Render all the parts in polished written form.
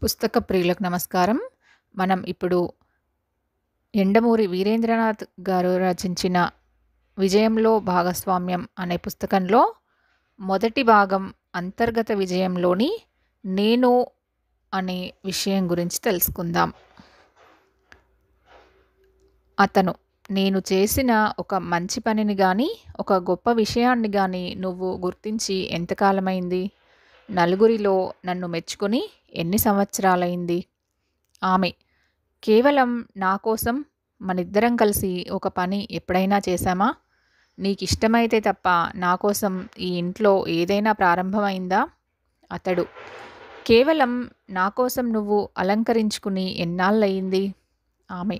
పుస్తక ప్రియులకు నమస్కారం. మనం ఇప్పుడు 'యండమూరి వీరేంద్రనాథ్' గారు రచించిన 'విజయంలో భాగస్వామ్యం' అనే పుస్తకంలో మొదటి భాగం అంతర్గత విజయంలోని 'నేను' అనే విషయం గురించి తెలుసుకుందాం. అతను నేను చేసిన ఒక మంచి పనిని గాని, ఒక గొప్ప విషయాన్ని గాని నువ్వు గుర్తించి ఎంతకాలమైంది? నలుగురిలో నన్ను మెచ్చుకొని ఎన్ని సంవత్సరాలైంది? ఆమె కేవలం నా కోసం మనిద్దరం కలిసి ఒక పని ఎప్పుడైనా చేశామా? నీకిష్టమైతే తప్ప నా కోసం ఈ ఇంట్లో ఏదైనా ప్రారంభమైందా? అతడు కేవలం నా కోసం నువ్వు అలంకరించుకుని ఎన్నాళ్ళయింది? ఆమె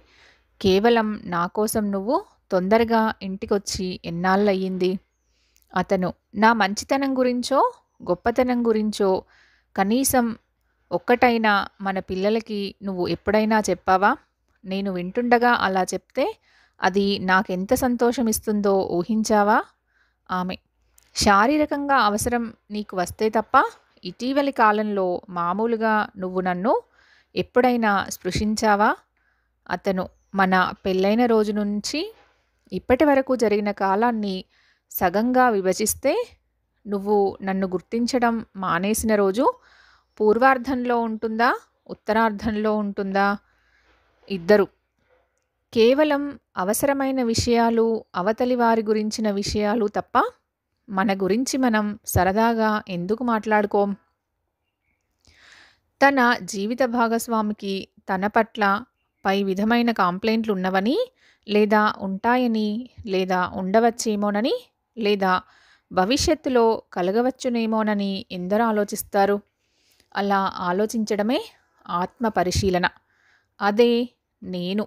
కేవలం నా కోసం నువ్వు తొందరగా ఇంటికొచ్చి ఎన్నాళ్ళయింది? అతను నా మంచితనం గురించో, గొప్పతనం గురించో కనీసం ఒక్కటైనా మన పిల్లలకి నువ్వు ఎప్పుడైనా చెప్పావా? నేను వింటుండగా అలా చెప్తే అది నాకెంత సంతోషమిస్తుందో ఊహించావా? ఆమె శారీరకంగా అవసరం నీకు వస్తే తప్ప ఇటీవలి కాలంలో మామూలుగా నువ్వు నన్ను ఎప్పుడైనా స్పృశించావా? అతను మన పెళ్ళైన రోజు నుంచి ఇప్పటి వరకు జరిగిన కాలాన్ని సగంగా విభజిస్తే నువ్వు నన్ను గుర్తించడం మానేసిన రోజు పూర్వార్ధంలో ఉంటుందా? ఉత్తరార్ధంలో ఉంటుందా? ఇద్దరు కేవలం అవసరమైన విషయాలు, అవతలి వారి గురించిన విషయాలు తప్ప మన గురించి మనం సరదాగా ఎందుకు మాట్లాడుకోం? తన జీవిత భాగస్వామికి తన పట్ల పై విధమైన కాంప్లైంట్లు ఉన్నవని, లేదా ఉంటాయని, లేదా ఉండవచ్చేమోనని, లేదా భవిష్యత్తులో కలగవచ్చునేమోనని ఎందరో ఆలోచిస్తారు. అలా ఆలోచించడమే ఆత్మ పరిశీలన. అదే నేను.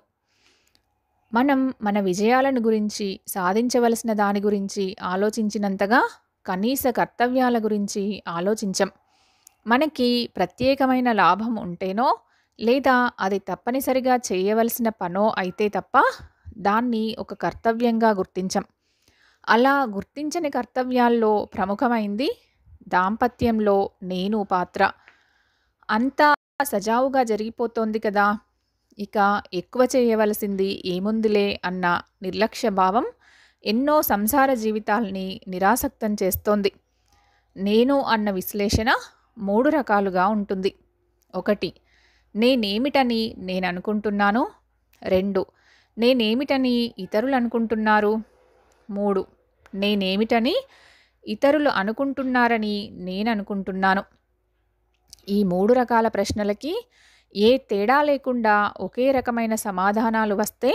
మనం మన విజయాలను గురించి, సాధించవలసిన దాని గురించి ఆలోచించినంతగా కనీస కర్తవ్యాల గురించి ఆలోచించం. మనకి ప్రత్యేకమైన లాభం ఉంటేనో, లేదా అది తప్పనిసరిగా చేయవలసిన పనో అయితే తప్ప దాన్ని ఒక కర్తవ్యంగా గుర్తించం. అలా గుర్తించని కర్తవ్యాల్లో ప్రముఖమైంది దాంపత్యంలో నేను పాత్ర. అంతా సజావుగా జరిగిపోతోంది కదా, ఇక ఎక్కువ చేయవలసింది ఏముందిలే అన్న నిర్లక్ష్య భావం ఎన్నో సంసార జీవితాల్ని నిరాసక్తం చేస్తోంది. నేను అన్న విశ్లేషణ 3 రకాలుగా ఉంటుంది. 1. నేనేమిటని నేననుకుంటున్నాను. 2. నేనేమిటని ఇతరులు అనుకుంటున్నారు. 3. నేనేమిటని ఇతరులు అనుకుంటున్నారని నేననుకుంటున్నాను. ఈ 3 రకాల ప్రశ్నలకి ఏ తేడా లేకుండా ఒకే రకమైన సమాధానాలు వస్తే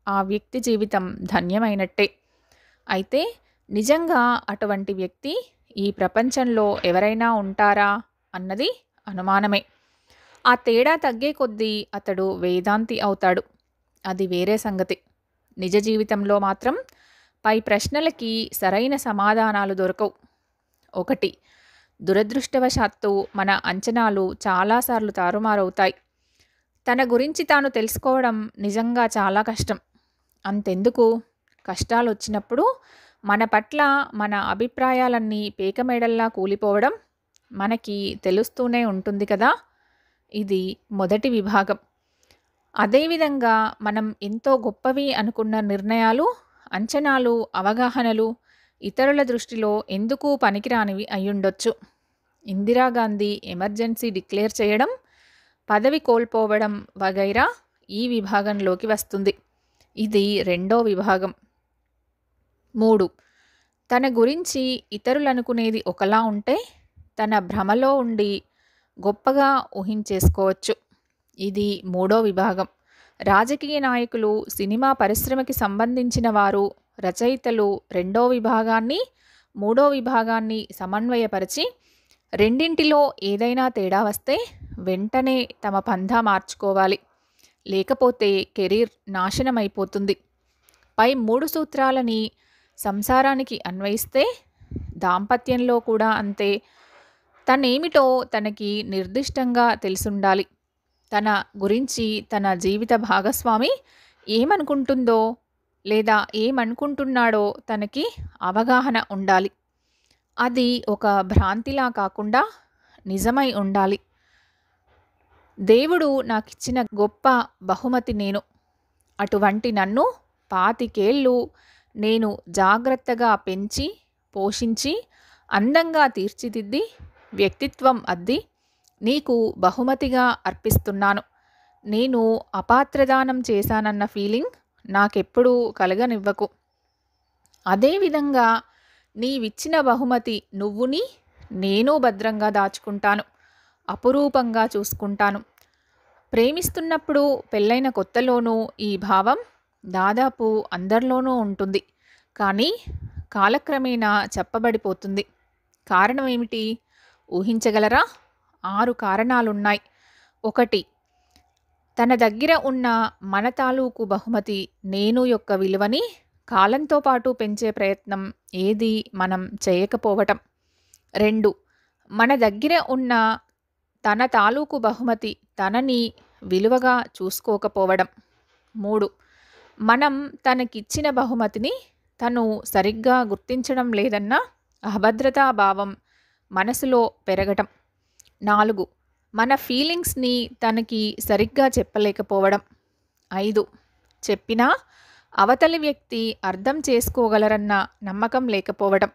ఆ వ్యక్తి జీవితం ధన్యమైనట్టే. అయితే నిజంగా అటువంటి వ్యక్తి ఈ ప్రపంచంలో ఎవరైనా ఉంటారా అన్నది అనుమానమే. ఆ తేడా తగ్గే కొద్దీ అతడు వేదాంతి అవుతాడు. అది వేరే సంగతి. నిజ జీవితంలో మాత్రం పై ప్రశ్నలకి సరైన సమాధానాలు దొరకవు. 1. దురదృష్టవశాత్తు మన అంచనాలు చాలాసార్లు తారుమారవుతాయి. తన గురించి తాను తెలుసుకోవడం నిజంగా చాలా కష్టం. అంతెందుకు, కష్టాలొచ్చినప్పుడు మన పట్ల మన అభిప్రాయాలన్నీ పేకమేడల్లా కూలిపోవడం మనకి తెలుస్తూనే ఉంటుంది కదా. ఇది మొదటి విభాగం. అదేవిధంగా మనం ఎంతో గొప్పవి అనుకున్న నిర్ణయాలు, అంచనాలు, అవగాహనలు ఇతరుల దృష్టిలో ఎందుకు పనికిరానివి అయ్యుండొచ్చు. ఇందిరాగాంధీ ఎమర్జెన్సీ డిక్లేర్ చేయడం, పదవి కోల్పోవడం వగైరా ఈ విభాగంలోకి వస్తుంది. ఇది రెండో విభాగం. 3. తన గురించి ఇతరులనుకునేది ఒకలా ఉంటే తన భ్రమలో ఉండి గొప్పగా ఊహించేసుకోవచ్చు. ఇది మూడో విభాగం. రాజకీయ నాయకులు, సినిమా పరిశ్రమకి సంబంధించిన వారు, రచయితలు రెండో విభాగాన్ని, మూడో విభాగాన్ని సమన్వయపరిచి రెండింటిలో ఏదైనా తేడా వస్తే వెంటనే తమ పంథా మార్చుకోవాలి. లేకపోతే కెరీర్ నాశనమైపోతుంది. పై 3 సూత్రాలని సంసారానికి అన్వయిస్తే దాంపత్యంలో కూడా అంతే. తనేమిటో తనకి నిర్దిష్టంగా తెలిసుండాలి. తన గురించి తన జీవిత భాగస్వామి ఏమనుకుంటుందో, లేదా ఏమనుకుంటున్నాడో తనకి అవగాహన ఉండాలి. అది ఒక భ్రాంతిలా కాకుండా నిజమై ఉండాలి. దేవుడు నాకిచ్చిన గొప్ప బహుమతి నేను. అటువంటి నన్ను 25 నేను జాగ్రత్తగా పెంచి, పోషించి, అందంగా తీర్చిదిద్ది, వ్యక్తిత్వం అద్ది, నీకు బహుమతిగా అర్పిస్తున్నాను. నేను అపాత్రదానం చేశానన్న ఫీలింగ్ నాకెప్పుడూ కలగనివ్వకు. అదేవిధంగా నీవిచ్చిన బహుమతి నువ్వుని నేను భద్రంగా దాచుకుంటాను, అపురూపంగా చూసుకుంటాను. ప్రేమిస్తున్నప్పుడు పెళ్ళైన కొత్తలోనూ ఈ భావం దాదాపు అందరిలోనూ ఉంటుంది. కానీ కాలక్రమేణా చెప్పబడిపోతుంది. కారణం ఏమిటి ఊహించగలరా? 6 కారణాలున్నాయి. 1. తన దగ్గర ఉన్న మన తాలూకు బహుమతి నేను యొక్క విలువని కాలంతో పాటు పెంచే ప్రయత్నం ఏది మనం చేయకపోవటం. 2. మన దగ్గర ఉన్న తన తాలూకు బహుమతి తనని విలువగా చూసుకోకపోవడం. 3. మనం తనకిచ్చిన బహుమతిని తను సరిగ్గా గుర్తించడం లేదన్న అభద్రతా భావం మనసులో పెరగటం. 4. మన ఫీలింగ్స్ని తనకి సరిగ్గా చెప్పలేకపోవడం. 5. చెప్పినా అవతలి వ్యక్తి అర్థం చేసుకోగలరన్న నమ్మకం లేకపోవడం.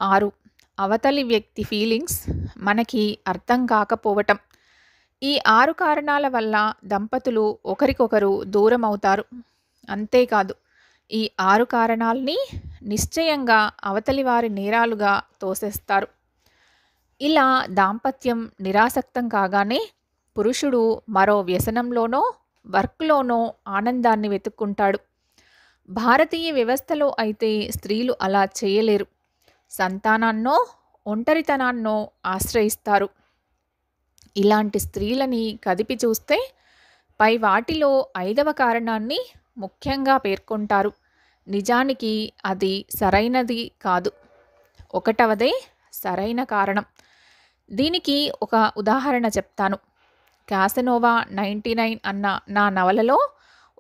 6. అవతలి వ్యక్తి ఫీలింగ్స్ మనకి అర్థం కాకపోవటం. ఈ 6 కారణాల వల్ల దంపతులు ఒకరికొకరు దూరం అవుతారు. అంతేకాదు, ఈ 6 కారణాల్ని నిశ్చయంగా అవతలి వారి నేరాలుగా తోసేస్తారు. ఇలా దాంపత్యం నిరాసక్తం కాగానే పురుషుడు మరో వ్యసనంలోనో వర్క్లోనో ఆనందాన్ని వెతుక్కుంటాడు. భారతీయ వ్యవస్థలో అయితే స్త్రీలు అలా చేయలేరు. సంతానాన్నో ఒంటరితనాన్నో ఆశ్రయిస్తారు. ఇలాంటి స్త్రీలని కదిపి చూస్తే పై వాటిలో 5వ కారణాన్ని ముఖ్యంగా పేర్కొంటారు. నిజానికి అది సరైనది కాదు. 1వదే సరైన కారణం. దీనికి ఒక ఉదాహరణ చెప్తాను. క్యాసనోవా 99 అన్న నా నవలలో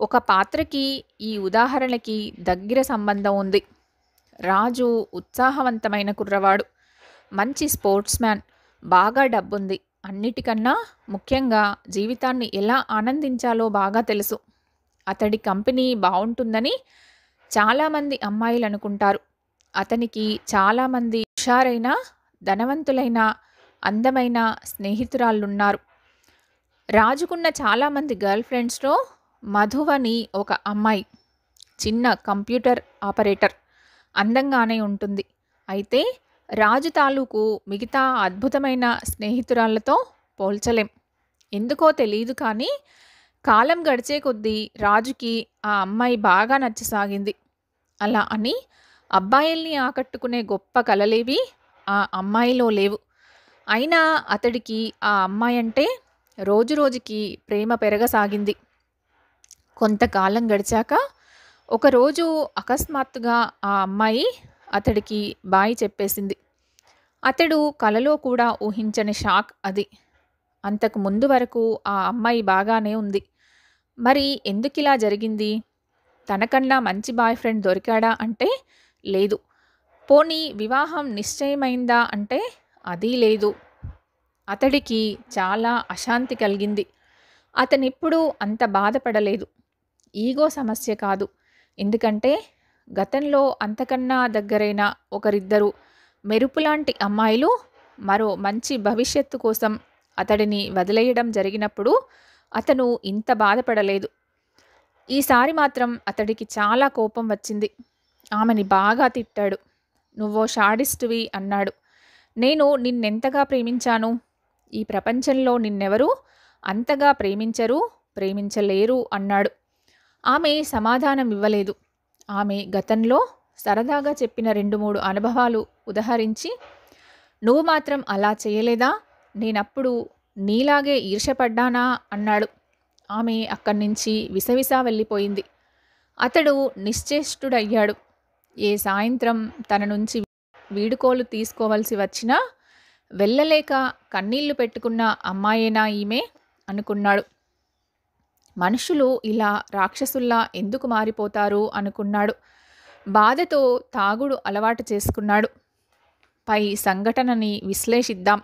ఒక పాత్రకి ఈ ఉదాహరణకి దగ్గర సంబంధం ఉంది. రాజు ఉత్సాహవంతమైన కుర్రవాడు, మంచి స్పోర్ట్స్ మ్యాన్, బాగా డబ్బుంది, అన్నిటికన్నా ముఖ్యంగా జీవితాన్ని ఎలా ఆనందించాలో బాగా తెలుసు. అతడి కంపెనీ బాగుంటుందని చాలామంది అమ్మాయిలు అనుకుంటారు. అతనికి చాలామంది హుషారైన, ధనవంతులైన, అందమైన స్నేహితురాళ్ళున్నారు. రాజుకున్న చాలామంది గర్ల్ ఫ్రెండ్స్లో మధువని ఒక అమ్మాయి, చిన్న కంప్యూటర్ ఆపరేటర్, అందంగానే ఉంటుంది. అయితే రాజు తాలూకు మిగతా అద్భుతమైన స్నేహితురాళ్లతో పోల్చలేం. ఎందుకో తెలియదు కానీ కాలం గడిచే కొద్దీ రాజుకి ఆ అమ్మాయి బాగా నచ్చసాగింది. అలా అని అబ్బాయిల్ని ఆకట్టుకునే గొప్ప కలలేవి ఆ అమ్మాయిలో లేవు. అయినా అతడికి ఆ అమ్మాయి అంటే రోజురోజుకి ప్రేమ పెరగసాగింది. కొంతకాలం గడిచాక ఒకరోజు అకస్మాత్తుగా ఆ అమ్మాయి అతడికి బాయ్ చెప్పేసింది. అతడు కలలో కూడా ఊహించని షాక్ అది. అంతకు ముందు వరకు ఆ అమ్మాయి బాగానే ఉంది. మరి ఎందుకిలా జరిగింది? తనకన్నా మంచి బాయ్ ఫ్రెండ్ దొరికాడా అంటే లేదు. పోనీ వివాహం నిశ్చయమైందా అంటే అదీ లేదు. అతడికి చాలా అశాంతి కలిగింది. అతనెప్పుడూ అంత బాధపడలేదు. ఈగో సమస్య కాదు. ఎందుకంటే గతంలో అంతకన్నా దగ్గరైన ఒకరిద్దరు మెరుపులాంటి అమ్మాయిలు మరో మంచి భవిష్యత్తు కోసం అతడిని వదిలేయడం జరిగినప్పుడు అతను ఇంత బాధపడలేదు. ఈసారి మాత్రం అతడికి చాలా కోపం వచ్చింది. ఆమెని బాగా తిట్టాడు. నువ్వో షాడిస్టువి అన్నాడు. నేను నిన్నెంతగా ప్రేమించాను? ఈ ప్రపంచంలో నిన్నెవరూ అంతగా ప్రేమించరు, ప్రేమించలేరు అన్నాడు. ఆమె సమాధానం ఇవ్వలేదు. ఆమె గతంలో సరదాగా చెప్పిన 2-3 అనుభవాలు ఉదహరించి, నువ్వు మాత్రం అలా చేయలేదా? నేనప్పుడు నీలాగే ఈర్ష్యపడ్డానా అన్నాడు. ఆమె అక్కడి నుంచి విసవిసా వెళ్ళిపోయింది. అతడు నిశ్చేష్టుడయ్యాడు. ఏ సాయంత్రం తన నుంచి వీడుకోలు తీసుకోవలసి వచ్చినా వెళ్ళలేక కన్నీళ్లు పెట్టుకున్న అమ్మాయేనా ఈమె అనుకున్నాడు. మనుషులు ఇలా రాక్షసుల్లా ఎందుకు మారిపోతారు అనుకున్నాడు. బాధతో తాగుడు అలవాటు చేసుకున్నాడు. పై సంఘటనని విశ్లేషిద్దాం.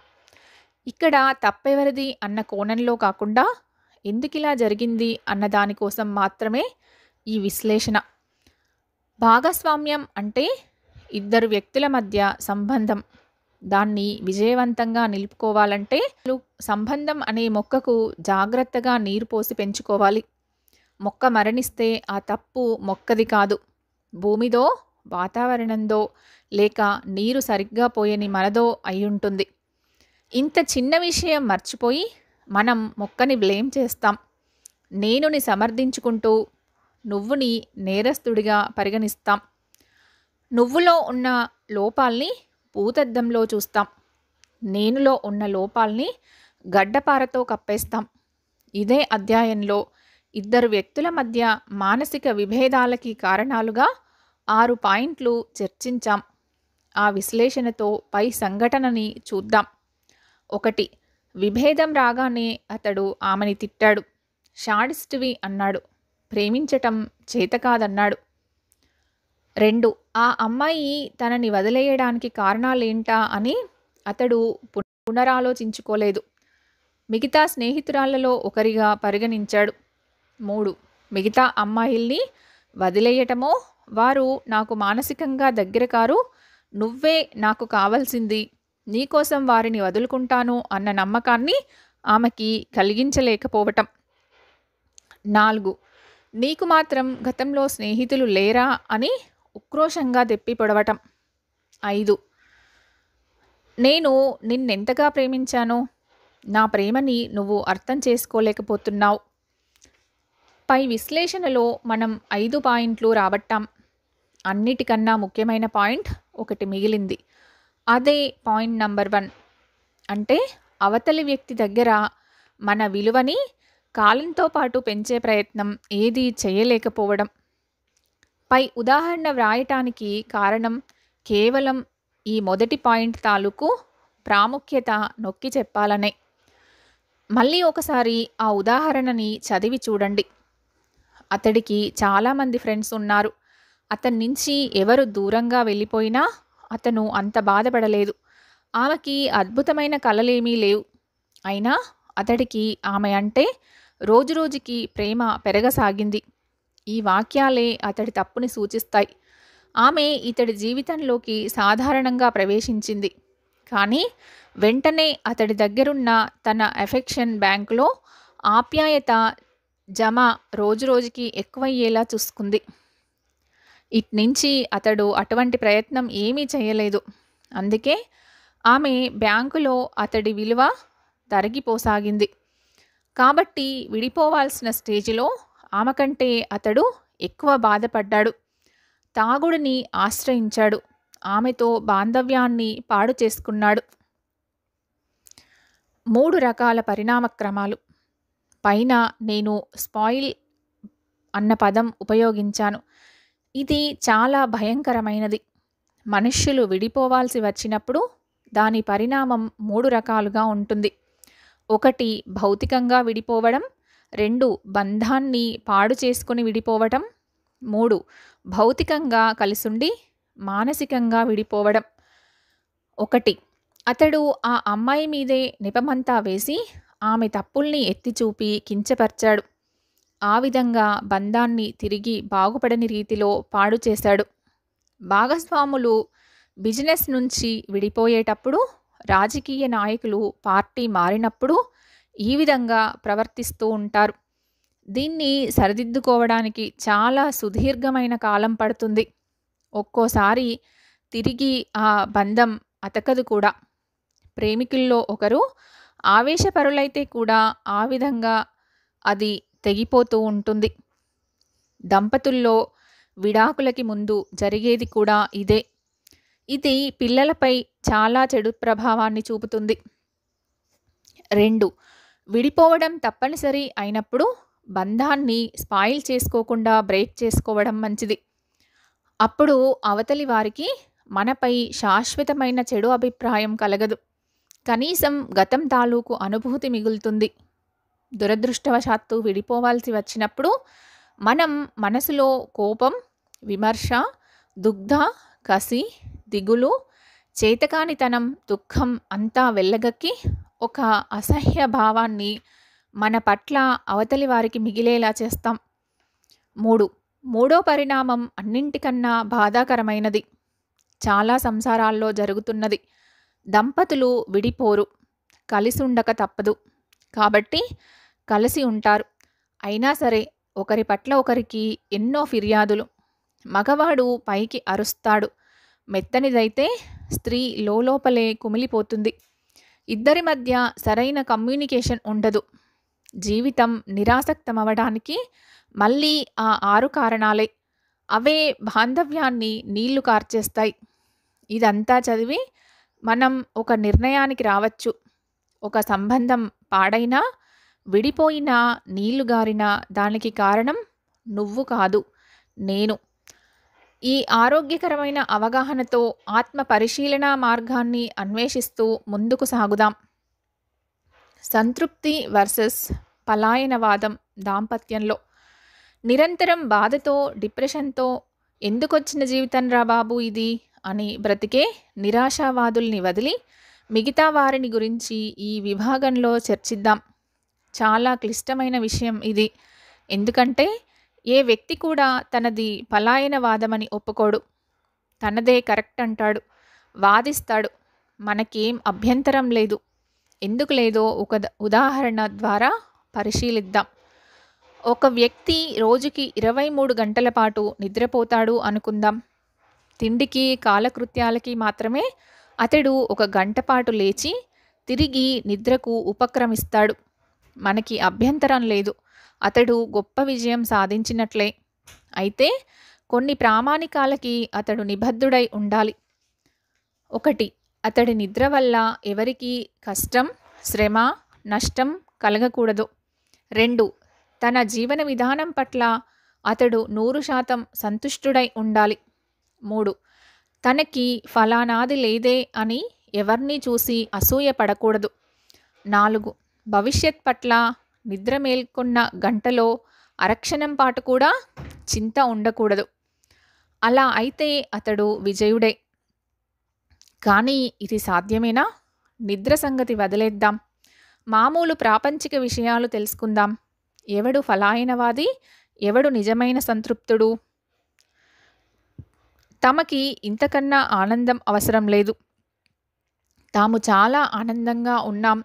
ఇక్కడ తప్పెవరిది అన్న కోణంలో కాకుండా ఎందుకిలా జరిగింది అన్న దానికోసం మాత్రమే ఈ విశ్లేషణ. భాగస్వామ్యం అంటే ఇద్దరు వ్యక్తుల మధ్య సంబంధం. దాన్ని విజయవంతంగా నిలుపుకోవాలంటే సంబంధం అనే మొక్కకు జాగ్రత్తగా నీరు పోసి పెంచుకోవాలి. మొక్క మరణిస్తే ఆ తప్పు మొక్కది కాదు, భూమిదో, వాతావరణందో, లేక నీరు సరిగ్గా పోయని మనదో అయ్యుంటుంది. ఇంత చిన్న విషయం మర్చిపోయి మనం మొక్కని బ్లేమ్ చేస్తాం. నేనుని సమర్థించుకుంటూ నువ్వుని నేరస్తుడిగా పరిగణిస్తాం. నువ్వులో ఉన్న లోపాల్ని భూతద్దంలో చూస్తాం. నేనులో ఉన్న లోపాల్ని గడ్డపారతో కప్పేస్తాం. ఇదే అధ్యాయంలో ఇద్దరు వ్యక్తుల మధ్య మానసిక విభేదాలకి కారణాలుగా 6 పాయింట్లు చర్చించాం. ఆ విశ్లేషణతో పై సంఘటనని చూద్దాం. 1. విభేదం రాగానే అతడు ఆమెని తిట్టాడు. షాడిస్టువి అన్నాడు. ప్రేమించటం చేతకాదన్నాడు. 2. ఆ అమ్మాయి తనని వదిలేయడానికి కారణాలేంటా అని అతడు పునరాలోచించుకోలేదు. మిగతా స్నేహితురాళ్లలో ఒకరిగా పరిగణించాడు. 3. మిగతా అమ్మాయిల్ని వదిలేయటమో, వారు నాకు మానసికంగా దగ్గర కారు, నువ్వే నాకు కావాల్సింది, నీకోసం వారిని వదులుకుంటాను అన్న నమ్మకాన్ని ఆమెకి కలిగించలేకపోవటం. 4. నీకు మాత్రం గతంలో స్నేహితులు లేరా అని ఉక్రోషంగా దెప్పి పొడవటం. 5. నేను నిన్నెంతగా ప్రేమించానో, నా ప్రేమని నువ్వు అర్థం చేసుకోలేకపోతున్నావు. పై విశ్లేషణలో మనం 5 పాయింట్లు రాబట్టాం. అన్నిటికన్నా ముఖ్యమైన పాయింట్ ఒకటి మిగిలింది. అదే పాయింట్ నంబర్ 1. అంటే అవతలి వ్యక్తి దగ్గర మన విలువని కాలంతో పాటు పెంచే ప్రయత్నం ఏదీ చేయలేకపోవడం. పై ఉదాహరణ వ్రాయటానికి కారణం కేవలం ఈ మొదటి పాయింట్ తాలూకు ప్రాముఖ్యత నొక్కి చెప్పాలనే. మళ్ళీ ఒకసారి ఆ ఉదాహరణని చదివి చూడండి. అతడికి చాలామంది ఫ్రెండ్స్ ఉన్నారు. అతని నుంచి ఎవరు దూరంగా వెళ్ళిపోయినా అతను అంత బాధపడలేదు. ఆమెకి అద్భుతమైన కలలేమీ లేవు. అయినా అతడికి ఆమె అంటే రోజురోజుకి ప్రేమ పెరగసాగింది. ఈ వాక్యాలే అతడి తప్పుని సూచిస్తాయి. ఆమె ఇతడి జీవితంలోకి సాధారణంగా ప్రవేశించింది. కానీ వెంటనే అతడి దగ్గరున్న తన ఎఫెక్షన్ బ్యాంకులో ఆప్యాయత జమ రోజురోజుకి ఎక్కువయ్యేలా చూసుకుంది. ఇట్నుంచి అతడు అటువంటి ప్రయత్నం ఏమీ చేయలేదు. అందుకే ఆమె బ్యాంకులో అతడి విలువ తరిగిపోసాగింది. కాబట్టి విడిపోవాల్సిన స్టేజిలో ఆమె కంటే అతడు ఎక్కువ బాధపడ్డాడు. తాగుడిని ఆశ్రయించాడు. ఆమెతో బాంధవ్యాన్ని పాడు చేసుకున్నాడు. 3 రకాల పరిణామక్రమాలు. పైన నేను స్పాయిల్ అన్న పదం ఉపయోగించాను. ఇది చాలా భయంకరమైనది. మనుష్యులు విడిపోవాల్సి వచ్చినప్పుడు దాని పరిణామం 3 రకాలుగా ఉంటుంది. 1. భౌతికంగా విడిపోవడం. 2. బంధాన్ని పాడు చేసుకుని విడిపోవటం. 3. భౌతికంగా కలిసుండి మానసికంగా విడిపోవడం. 1. అతడు ఆ అమ్మాయి మీదే నెపమంతా వేసి ఆమె తప్పుల్ని ఎత్తిచూపి కించపరిచాడు. ఆ విధంగా బంధాన్ని తిరిగి బాగుపడని రీతిలో పాడు చేశాడు. భాగస్వాములు బిజినెస్ నుంచి విడిపోయేటప్పుడు, రాజకీయ నాయకులు పార్టీ మారినప్పుడు ఈ విధంగా ప్రవర్తిస్తూ ఉంటారు. దీన్ని సరిదిద్దుకోవడానికి చాలా సుదీర్ఘమైన కాలం పడుతుంది. ఒక్కోసారి తిరిగి ఆ బంధం అతకదు కూడా. ప్రేమికుల్లో ఒకరు ఆవేశపరులైతే కూడా ఆ విధంగా అది తెగిపోతూ ఉంటుంది. దంపతుల్లో విడాకులకి ముందు జరిగేది కూడా ఇదే. ఇది పిల్లలపై చాలా చెడు ప్రభావాన్ని చూపుతుంది. 2. విడిపోవడం తప్పనిసరి అయినప్పుడు బంధాన్ని స్పాయిల్ చేసుకోకుండా బ్రేక్ చేసుకోవడం మంచిది. అప్పుడు అవతలి వారికి మనపై శాశ్వతమైన చెడు అభిప్రాయం కలగదు. కనీసం గతం తాలూకు అనుభూతి మిగులుతుంది. దురదృష్టవశాత్తు విడిపోవాల్సి వచ్చినప్పుడు మనం మనసులో కోపం, విమర్శ, దుగ్ధ, కసి, దిగులు, చేతకానితనం, దుఃఖం అంతా వెళ్ళగక్కి ఒక అసహ్య భావాన్ని మన పట్ల అవతలి వారికి మిగిలేలా చేస్తాం. 3. మూడో పరిణామం అన్నింటికన్నా బాధాకరమైనది. చాలా సంసారాల్లో జరుగుతున్నది. దంపతులు విడిపోరు. కలిసుండక తప్పదు. కాబట్టి కలిసి ఉంటారు. అయినా సరే ఒకరి పట్ల ఒకరికి ఎన్నో ఫిర్యాదులు. మగవాడు పైకి అరుస్తాడు. మెత్తనిదైతే స్త్రీ లోలోపలే కుమిలిపోతుంది. ఇద్దరి మధ్య సరైన కమ్యూనికేషన్ ఉండదు. జీవితం నిరాసక్తమవడానికి మళ్ళీ ఆ 6 కారణాలే. అవే బాంధవ్యాన్ని నీళ్లు కార్చేస్తాయి. ఇదంతా చదివి మనం ఒక నిర్ణయానికి రావచ్చు. ఒక సంబంధం పాడైనా, విడిపోయినా, నీళ్లు గారినా దానికి కారణం నువ్వు కాదు, నేను. ఈ ఆరోగ్యకరమైన అవగాహనతో ఆత్మ పరిశీలన మార్గాన్ని అన్వేషిస్తూ ముందుకు సాగుదాం. సంతృప్తి వర్సెస్ పలాయనవాదం దాంపత్యంలో. నిరంతరం బాధతో, డిప్రెషన్తో ఎందుకొచ్చిన జీవితం రా బాబు ఇది అని బ్రతికే నిరాశావాదుల్ని వదిలి మిగతా వారిని గురించి ఈ విభాగంలో చర్చిద్దాం. చాలా క్లిష్టమైన విషయం ఇది. ఎందుకంటే ఏ వ్యక్తి కూడా తనది పలాయనవాదమని ఒప్పుకోడు. తనదే కరెక్ట్ అంటాడు, వాదిస్తాడు. మనకేం అభ్యంతరం లేదు. ఎందుకు లేదో ఒక ఉదాహరణ ద్వారా పరిశీలిద్దాం. ఒక వ్యక్తి రోజుకి 23 గంటల పాటు నిద్రపోతాడు అనుకుందాం. తిండికి, కాలకృత్యాలకి మాత్రమే అతడు 1 గంట పాటు లేచి తిరిగి నిద్రకు ఉపక్రమిస్తాడు. మనకి అభ్యంతరం లేదు. అతడు గొప్ప విజయం సాధించినట్లే. అయితే కొన్ని ప్రామాణికాలకి అతడు నిబద్ధుడై ఉండాలి. 1. అతడి నిద్ర వల్ల ఎవరికీ కష్టం, శ్రమ, నష్టం కలగకూడదు. 2. తన జీవన విధానం పట్ల అతడు 100% సంతుష్టుడై ఉండాలి. 3. తనకి ఫలానాది లేదే అని ఎవర్నీ చూసి అసూయ పడకూడదు. 4. భవిష్యత్ పట్ల నిద్ర మేల్కొన్న గంటలో అరక్షణం పాటు కూడా చింత ఉండకూడదు. అలా అయితే అతడు విజయుడే. కానీ ఇది సాధ్యమేనా? నిద్ర సంగతి వదిలేద్దాం. మామూలు ప్రాపంచిక విషయాలు తెలుసుకుందాం. ఎవడు ఫలాయనవాది, ఎవడు నిజమైన సంతృప్తుడు? తమకి ఇంతకన్నా ఆనందం అవసరం లేదు. తాము చాలా ఆనందంగా ఉన్నాం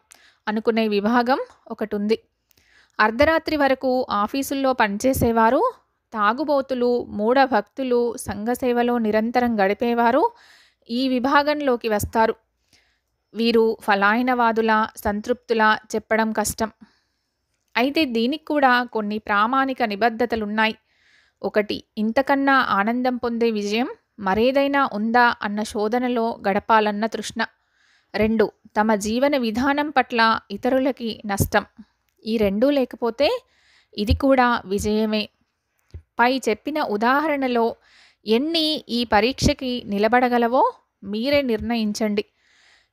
అనుకునే విభాగం ఒకటుంది. అర్ధరాత్రి వరకు ఆఫీసుల్లో పనిచేసేవారు, తాగుబోతులు, మూఢభక్తులు, సంఘసేవలో నిరంతరం గడిపేవారు ఈ విభాగంలోకి వస్తారు. వీరు ఫలాయనవాదుల, సంతృప్తుల చెప్పడం కష్టం. అయితే దీనికి కూడా కొన్ని ప్రామాణిక నిబద్ధతలున్నాయి. 1. ఇంతకన్నా ఆనందం పొందే విజయం మరేదైనా ఉందా అన్న శోధనలో గడపాలన్న తృష్ణ. 2. తమ జీవన విధానం పట్ల ఇతరులకి నష్టం. ఈ 2 లేకపోతే ఇది కూడా విజయమే. పై చెప్పిన ఉదాహరణలో ఎన్ని ఈ పరీక్షకి నిలబడగలవో మీరే నిర్ణయించండి.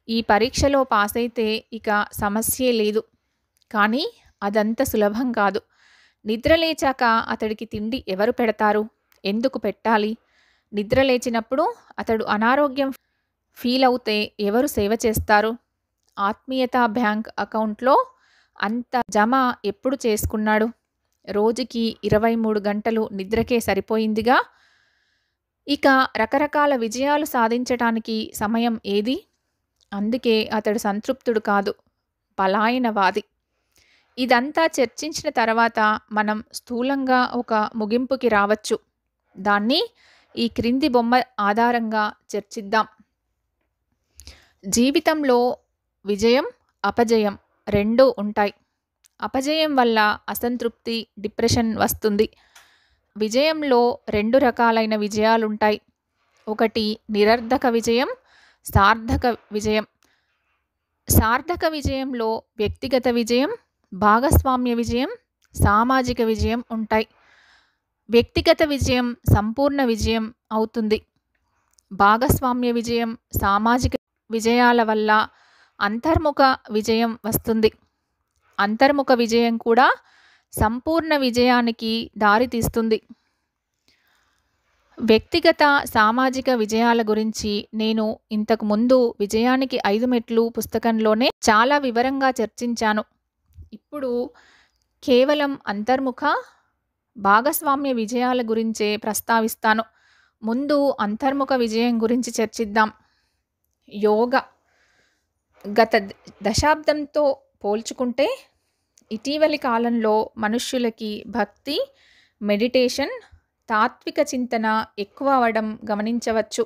ఈ పరీక్షలో పాస్ అయితే ఇక సమస్యే లేదు. కానీ అదంత సులభం కాదు. నిద్ర లేచాక అతడికి తిండి ఎవరు పెడతారు? ఎందుకు పెట్టాలి? నిద్ర లేచినప్పుడు అతడు అనారోగ్యం ఫీల్ అవుతే ఎవరు సేవ చేస్తారు? ఆత్మీయత బ్యాంక్ అకౌంట్లో అంత జమ ఎప్పుడు చేసుకున్నాడు? రోజుకి 23 గంటలు నిద్రకే సరిపోయిందిగా. ఇక రకరకాల విజయాలు సాధించటానికి సమయం ఏది? అందుకే అతడు సంతృప్తుడు కాదు, పలాయనవాది. ఇదంతా చర్చించిన తర్వాత మనం స్థూలంగా ఒక ముగింపుకి రావచ్చు. దాన్ని ఈ క్రింది బొమ్మ ఆధారంగా చర్చిద్దాం. జీవితంలో విజయం, అపజయం రెండూ ఉంటాయి. అపజయం వల్ల అసంతృప్తి, డిప్రెషన్ వస్తుంది. విజయంలో 2 రకాలైన విజయాలుంటాయి. 1 నిరర్ధక విజయం, సార్థక విజయం. సార్థక విజయంలో వ్యక్తిగత విజయం, భాగస్వామ్య విజయం, సామాజిక విజయం ఉంటాయి. వ్యక్తిగత విజయం సంపూర్ణ విజయం అవుతుంది. భాగస్వామ్య విజయం, సామాజిక విజయాల వల్ల అంతర్ముఖ విజయం వస్తుంది. అంతర్ముఖ విజయం కూడా సంపూర్ణ విజయానికి దారితీస్తుంది. వ్యక్తిగత, సామాజిక విజయాల గురించి నేను ఇంతకు ముందు 'విజయానికి 5 మెట్లు' పుస్తకంలోనే చాలా వివరంగా చర్చించాను. ఇప్పుడు కేవలం అంతర్ముఖ, భాగస్వామ్య విజయాల గురించే ప్రస్తావిస్తాను. ముందు అంతర్ముఖ విజయం గురించి చర్చిద్దాం. యోగా గత దశాబ్దంతో పోల్చుకుంటే ఇటీవలి కాలంలో మనుష్యులకి భక్తి, మెడిటేషన్, తాత్విక చింతన ఎక్కువ అవ్వడం గమనించవచ్చు.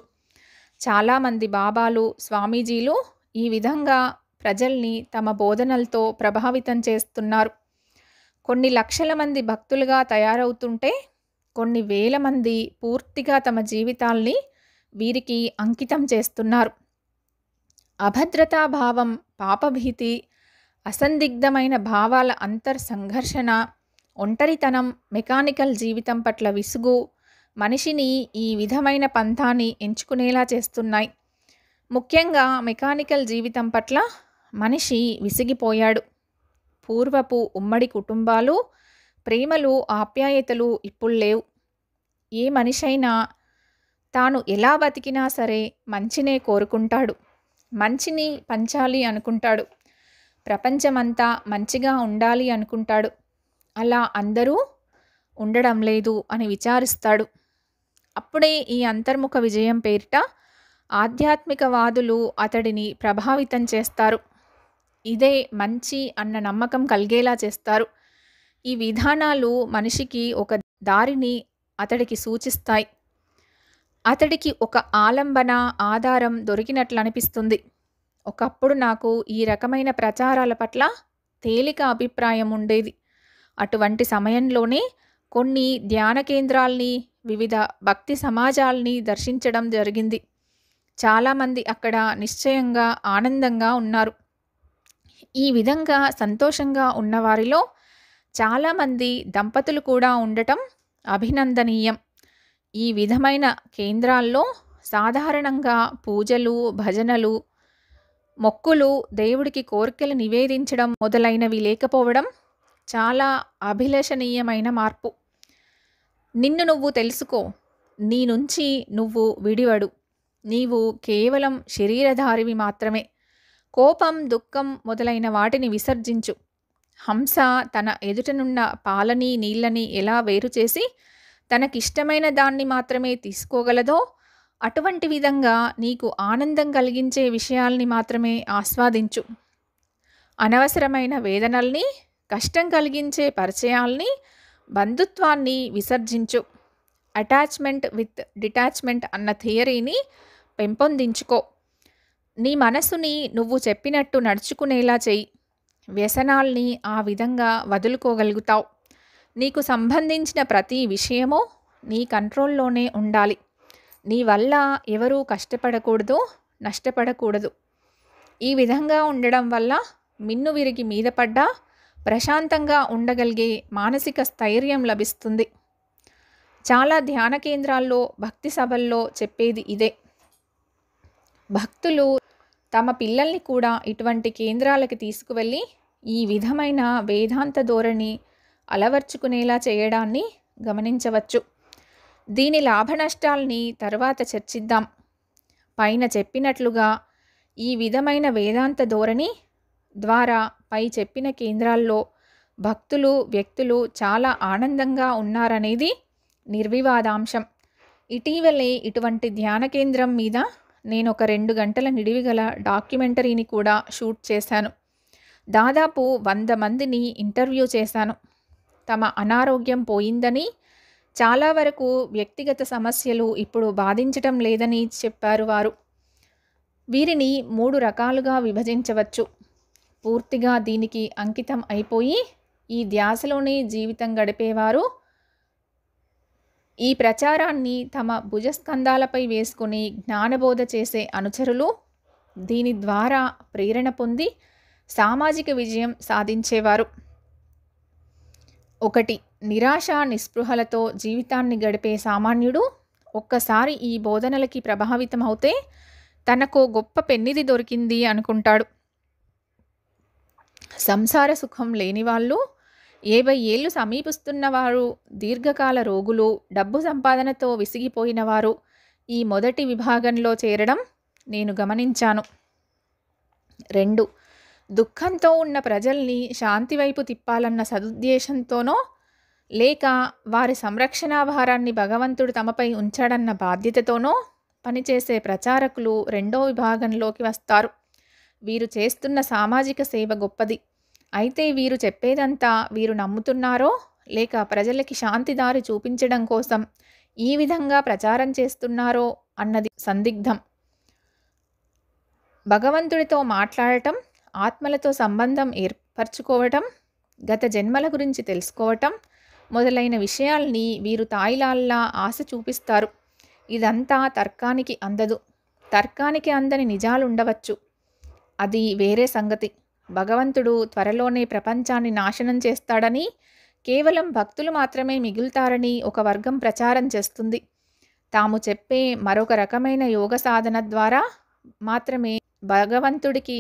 చాలామంది బాబాలు, స్వామీజీలు ఈ విధంగా ప్రజల్ని తమ బోధనలతో ప్రభావితం చేస్తున్నారు. కొన్ని లక్షల మంది భక్తులుగా తయారవుతుంటే కొన్ని వేల మంది పూర్తిగా తమ జీవితాల్ని వీరికి అంకితం చేస్తున్నారు. అభద్రతా భావం, పాపభీతి, అసందిగ్ధమైన భావాల సంఘర్షణ, ఒంటరితనం, మెకానికల్ జీవితం పట్ల విసుగు మనిషిని ఈ విధమైన పంథాని ఎంచుకునేలా చేస్తున్నాయి. ముఖ్యంగా మెకానికల్ జీవితం పట్ల మనిషి విసిగిపోయాడు. పూర్వపు ఉమ్మడి కుటుంబాలు, ప్రేమలు, ఆప్యాయతలు ఇప్పుడు లేవు. ఏ మనిషైనా తాను ఎలా బతికినా సరే మంచినే కోరుకుంటాడు, మంచిని పంచాలి అనుకుంటాడు, ప్రపంచమంతా మంచిగా ఉండాలి అనుకుంటాడు. అలా అందరూ ఉండడం లేదు అని విచారిస్తాడు. అప్పుడే ఈ అంతర్ముఖ విజయం పేరిట ఆధ్యాత్మికవాదులు అతడిని ప్రభావితం చేస్తారు. ఇదే మంచి అన్న నమ్మకం కలిగేలా చేస్తారు. ఈ విధానాలు మనిషికి ఒక దారిని అతడికి సూచిస్తాయి. అతడికి ఒక ఆలంబన, ఆధారం దొరికినట్లు అనిపిస్తుంది. ఒకప్పుడు నాకు ఈ రకమైన ప్రచారాల పట్ల తేలిక అభిప్రాయం ఉండేది. అటువంటి సమయంలోనే కొన్ని ధ్యాన కేంద్రాల్ని, వివిధ భక్తి సమాజాల్ని దర్శించడం జరిగింది. చాలామంది అక్కడ నిశ్చయంగా ఆనందంగా ఉన్నారు. ఈ విధంగా సంతోషంగా ఉన్నవారిలో చాలామంది దంపతులు కూడా ఉండటం అభినందనీయం. ఈ విధమైన కేంద్రాల్లో సాధారణంగా పూజలు, భజనలు, మొక్కులు, దేవుడికి కోరికలు నివేదించడం మొదలైనవి లేకపోవడం చాలా అభిలషణీయమైన మార్పు. నిన్ను నువ్వు తెలుసుకో, నీ నుంచి నువ్వు విడివడు, నీవు కేవలం శరీరధారివి మాత్రమే. కోపం, దుఃఖం మొదలైన వాటిని విసర్జించు. హంస తన ఎదుటనున్న పాలని, నీళ్ళని ఎలా వేరు చేసి తనకిష్టమైన దాన్ని మాత్రమే తీసుకోగలదో అటువంటి విధంగా నీకు ఆనందం కలిగించే విషయాల్ని మాత్రమే ఆస్వాదించు. అనవసరమైన వేదనల్ని, కష్టం కలిగించే పరిచయాల్ని, బంధుత్వాన్ని విసర్జించు. అటాచ్మెంట్ విత్ డిటాచ్మెంట్ అన్న థియరీని పెంపొందించుకో. నీ మనసుని నువ్వు చెప్పినట్టు నడుచుకునేలా చెయ్యి. వ్యసనాల్ని ఆ విధంగా వదులుకోగలుగుతావు. నీకు సంబంధించిన ప్రతి విషయమూ నీ కంట్రోల్లోనే ఉండాలి. నీ వల్ల ఎవరూ కష్టపడకూడదు, నష్టపడకూడదు. ఈ విధంగా ఉండడం వల్ల మిన్ను విరిగి మీద పడ్డా ప్రశాంతంగా ఉండగలిగే మానసిక స్థైర్యం లభిస్తుంది. చాలా ధ్యాన కేంద్రాల్లో, భక్తి సభల్లో చెప్పేది ఇదే. భక్తులు తమ పిల్లల్ని కూడా ఇటువంటి కేంద్రాలకి తీసుకువెళ్ళి ఈ విధమైన వేదాంత ధోరణి అలవర్చుకునేలా చేయడాన్ని గమనించవచ్చు. దీని లాభనష్టాల్ని తర్వాత చర్చిద్దాం. పైన చెప్పినట్లుగా ఈ విధమైన వేదాంత ధోరణి ద్వారా పై చెప్పిన కేంద్రాల్లో భక్తులు, వ్యక్తులు చాలా ఆనందంగా ఉన్నారనేది నిర్వివాదాంశం. ఇటీవలే ఇటువంటి ధ్యాన కేంద్రం మీద నేను ఒక 2 గంటల నిడివిగల డాక్యుమెంటరీని కూడా షూట్ చేశాను. దాదాపు 100 మందిని ఇంటర్వ్యూ చేశాను. తమ అనారోగ్యం పోయిందని, చాలా వరకు వ్యక్తిగత సమస్యలు ఇప్పుడు బాధించటం లేదని చెప్పారు వారు. వీరిని 3 రకాలుగా విభజించవచ్చు. పూర్తిగా దీనికి అంకితం అయిపోయి ఈ ధ్యాసలోనే జీవితం గడిపేవారు, ఈ ప్రచారాన్ని తమ భుజస్కంధాలపై వేసుకుని జ్ఞానబోధ చేసే అనుచరులు, దీని ద్వారా ప్రేరణ పొంది సామాజిక విజయం సాధించేవారు. 1. నిరాశ, నిస్పృహలతో జీవితాన్ని గడిపే సామాన్యుడు ఒక్కసారి ఈ బోధనలకి ప్రభావితం అవుతే తనకో గొప్ప పెన్నిది దొరికింది అనుకుంటాడు. సంసార సుఖం లేని వాళ్ళు 50 ఏళ్ళు సమీపిస్తున్నవారు, దీర్ఘకాల రోగులు, డబ్బు సంపాదనతో విసిగిపోయినవారు ఈ మొదటి విభాగంలో చేరడం నేను గమనించాను. 2. దుఃఖంతో ఉన్న ప్రజల్ని శాంతి వైపు తిప్పాలన్న సదుద్దేశంతోనో, లేక వారి సంరక్షణా భారాన్ని భగవంతుడు తమపై ఉంచాడన్న బాధ్యతతోనో పనిచేసే ప్రచారకులు రెండో విభాగంలోకి వస్తారు. వీరు చేస్తున్న సామాజిక సేవ గొప్పది. అయితే వీరు చెప్పేదంతా వీరు నమ్ముతున్నారో, లేక ప్రజలకి శాంతి దారి చూపించడం కోసం ఈ విధంగా ప్రచారం చేస్తున్నారో అన్నది సందిగ్ధం. భగవంతుడితో మాట్లాడటం, ఆత్మలతో సంబంధం ఏర్పరచుకోవటం, గత జన్మల గురించి తెలుసుకోవటం మొదలైన విషయాల్ని వీరు తాయిలాల్లా ఆశ చూపిస్తారు. ఇదంతా తర్కానికి అందదు. తర్కానికి అందని నిజాలుండవచ్చు, అది వేరే సంగతి. భగవంతుడు త్వరలోనే ప్రపంచాన్ని నాశనం చేస్తాడని, కేవలం భక్తులు మాత్రమే మిగులుతారని ఒక వర్గం ప్రచారం చేస్తుంది. తాము చెప్పే మరొక రకమైన యోగ సాధన ద్వారా మాత్రమే భగవంతుడికి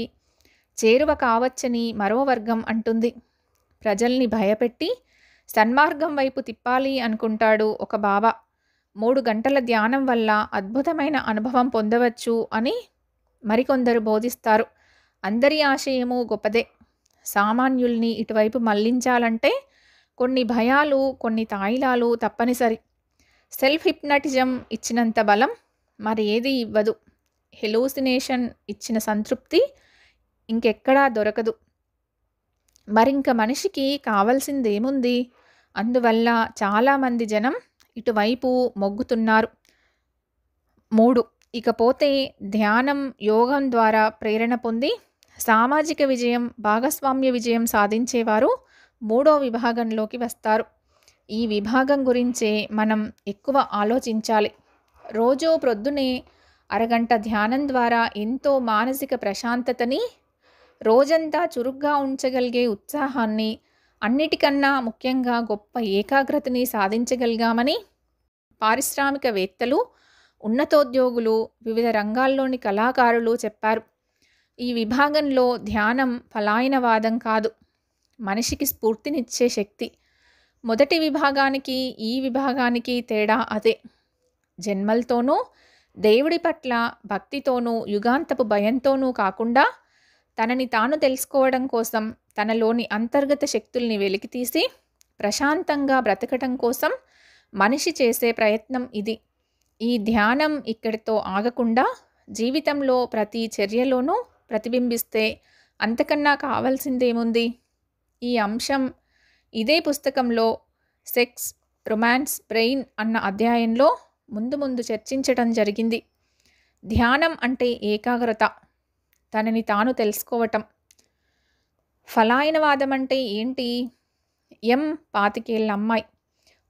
చేరువ కావచ్చని మరో వర్గం అంటుంది. ప్రజల్ని భయపెట్టి సన్మార్గం వైపు తిప్పాలి అనుకుంటాడు ఒక బాబా. 3 గంటల ధ్యానం వల్ల అద్భుతమైన అనుభవం పొందవచ్చు అని మరికొందరు బోధిస్తారు. అందరి ఆశయము గొప్పదే. సామాన్యుల్ని ఇటువైపు మళ్లించాలంటే కొన్ని భయాలు, కొన్ని తాయిలాలు తప్పనిసరి. సెల్ఫ్ హిప్నటిజం ఇచ్చినంత బలం మరి ఏది ఇవ్వదు. హెలూసినేషన్ ఇచ్చిన సంతృప్తి ఇంకెక్కడా దొరకదు. మరింక మనిషికి కావలసిందేముంది? అందువల్ల చాలామంది జనం ఇటువైపు మొగ్గుతున్నారు. 3. ఇకపోతే ధ్యానం, యోగం ద్వారా ప్రేరణ పొంది సామాజిక విజయం, భాగస్వామ్య విజయం సాధించేవారు మూడో విభాగంలోకి వస్తారు. ఈ విభాగం గురించే మనం ఎక్కువ ఆలోచించాలి. రోజూ ప్రొద్దునే అరగంట ధ్యానం ద్వారా ఎంతో మానసిక ప్రశాంతతని, రోజంతా చురుగ్గా ఉంచగలిగే ఉత్సాహాన్ని, అన్నిటికన్నా ముఖ్యంగా గొప్ప ఏకాగ్రతని సాధించగలిగామని పారిశ్రామికవేత్తలు, ఉన్నతోద్యోగులు, వివిధ రంగాల్లోని కళాకారులు చెప్పారు. ఈ విభాగంలో ధ్యానం ఫలాయనవాదం కాదు, మనిషికి స్ఫూర్తినిచ్చే శక్తి. మొదటి విభాగానికి ఈ విభాగానికి తేడా అదే. జన్మలతోనూ, దేవుడి పట్ల భక్తితోనూ, యుగాంతపు భయంతోనూ కాకుండా తనని తాను తెలుసుకోవడం కోసం, తనలోని అంతర్గత శక్తుల్ని వెలికితీసి ప్రశాంతంగా బ్రతకటం కోసం మనిషి చేసే ప్రయత్నం ఇది. ఈ ధ్యానం ఇక్కడితో ఆగకుండా జీవితంలో ప్రతి చర్యలోనూ ప్రతిబింబిస్తే అంతకన్నా కావాల్సిందేముంది? ఈ అంశం ఇదే పుస్తకంలో సెక్స్, రొమాన్స్, బ్రెయిన్ అన్న అధ్యాయంలో ముందు చర్చించటం జరిగింది. ధ్యానం అంటే ఏకాగ్రత, తనని తాను తెలుసుకోవటం. ఫలాయనవాదం అంటే ఏంటి? 25 ఏళ్ల అమ్మాయి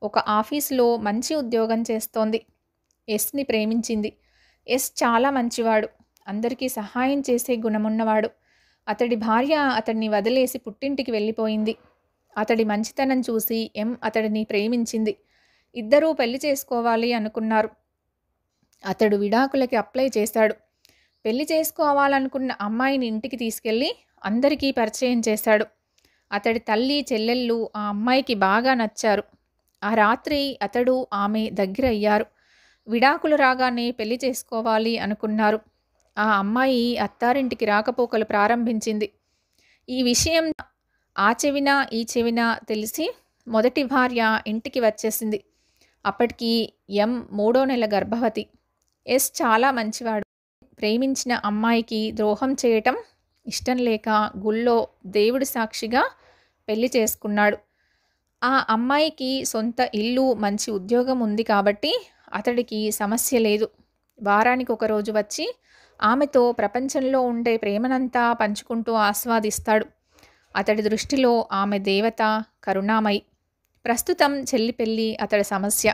ఒక ఆఫీసులో మంచి ఉద్యోగం చేస్తోంది. ఎస్ని ప్రేమించింది. ఎస్ చాలా మంచివాడు, అందరికీ సహాయం చేసే గుణమున్నవాడు. అతడి భార్య అతడిని వదిలేసి పుట్టింటికి వెళ్ళిపోయింది. అతడి మంచితనం చూసి అతడిని ప్రేమించింది. ఇద్దరూ పెళ్లి చేసుకోవాలి అనుకున్నారు. అతడు విడాకులకి అప్లై చేశాడు. పెళ్లి చేసుకోవాలనుకున్న అమ్మాయిని ఇంటికి తీసుకెళ్ళి అందరికీ పరిచయం చేశాడు. అతడి తల్లి, చెల్లెళ్ళు ఆ అమ్మాయికి బాగా నచ్చారు. ఆ రాత్రి అతడు, ఆమె దగ్గర అయ్యారు. విడాకులు రాగానే పెళ్లి చేసుకోవాలి అనుకున్నారు. ఆ అమ్మాయి అత్తారింటికి రాకపోకలు ప్రారంభించింది. ఈ విషయం ఆ చెవిన ఈ చెవిన తెలిసి మొదటి భార్య ఇంటికి వచ్చేసింది. అప్పటికి 3వ నెల గర్భవతి. ఎస్ చాలా మంచివాడు. ప్రేమించిన అమ్మాయికి ద్రోహం చేయటం ఇష్టం లేక గుళ్ళో దేవుడి సాక్షిగా పెళ్లి చేసుకున్నాడు. ఆ అమ్మాయికి సొంత ఇల్లు, మంచి ఉద్యోగం ఉంది కాబట్టి అతడికి సమస్య లేదు. వారానికి ఒక రోజు వచ్చి ఆమెతో ప్రపంచంలో ఉండే ప్రేమనంతా పంచుకుంటూ ఆస్వాదిస్తాడు. అతడి దృష్టిలో ఆమె దేవత, కరుణామయి. ప్రస్తుతం చెల్లి పెళ్ళి అతడి సమస్య.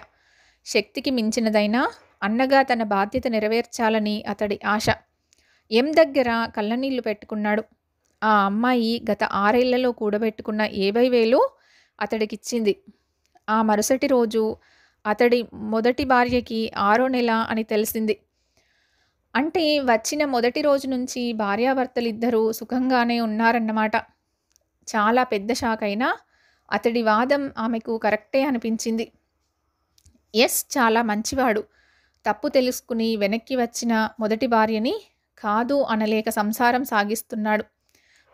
శక్తికి మించినదైనా అన్నగా తన బాధ్యత నెరవేర్చాలని అతడి ఆశ. దగ్గర కళ్ళనీళ్లు పెట్టుకున్నాడు. ఆ అమ్మాయి గత 6 ఏళ్లలో కూడబెట్టుకున్న 50,000 అతడికిచ్చింది. ఆ మరుసటి రోజు అతడి మొదటి భార్యకి 6వ నెల అని తెలిసింది. అంటే వచ్చిన మొదటి రోజు నుంచి భార్యాభర్తలిద్దరూ సుఖంగానే ఉన్నారన్నమాట. చాలా పెద్ద షాక్ అయినా అతడి వాదం ఆమెకు కరెక్టే అనిపించింది. ఎస్ చాలా మంచివాడు. తప్పు తెలుసుకుని వెనక్కి వచ్చిన మొదటి భార్యని కాదు అనలేక సంసారం సాగిస్తున్నాడు.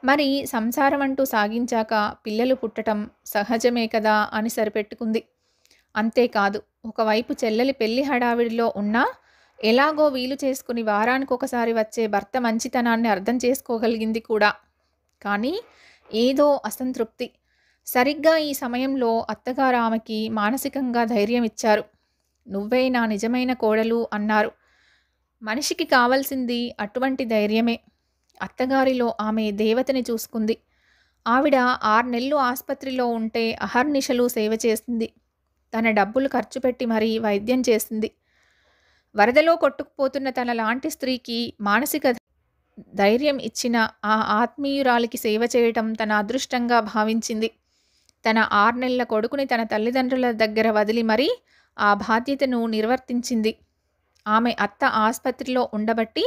మరి సంసారం అంటూ సాగించాక పిల్లలు పుట్టటం సహజమే కదా అని సరిపెట్టుకుంది. అంతేకాదు, ఒకవైపు చెల్లెలి పెళ్లి హడావిడిలో ఉన్నా ఎలాగో వీలు చేసుకుని వారానికొకసారి వచ్చే భర్త మంచితనాన్ని అర్థం చేసుకోగలిగింది కూడా. కానీ ఏదో అసంతృప్తి. సరిగ్గా ఈ సమయంలో అత్తగారు ఆమెకి మానసికంగా ధైర్యం ఇచ్చారు. నువ్వే నా నిజమైన కోడలు అన్నారు. మనిషికి కావలసింది అటువంటి ధైర్యమే. అత్తగారిలో ఆమె దేవతని చూసుకుంది. ఆవిడ 6 నెలలు ఆసుపత్రిలో ఉంటే అహర్నిశలు సేవ చేసింది. తన డబ్బులు ఖర్చు పెట్టి మరీ వైద్యం చేసింది. వరదలో కొట్టుకుపోతున్న తన లాంటి స్త్రీకి మానసిక ధైర్యం ఇచ్చిన ఆ ఆత్మీయురాలికి సేవ చేయటం తన అదృష్టంగా భావించింది. తన 6 నెలల కొడుకుని తన తల్లిదండ్రుల దగ్గర వదిలి మరీ ఆ బాధ్యతను నిర్వర్తించింది. ఆమె అత్త ఆసుపత్రిలో ఉండబట్టి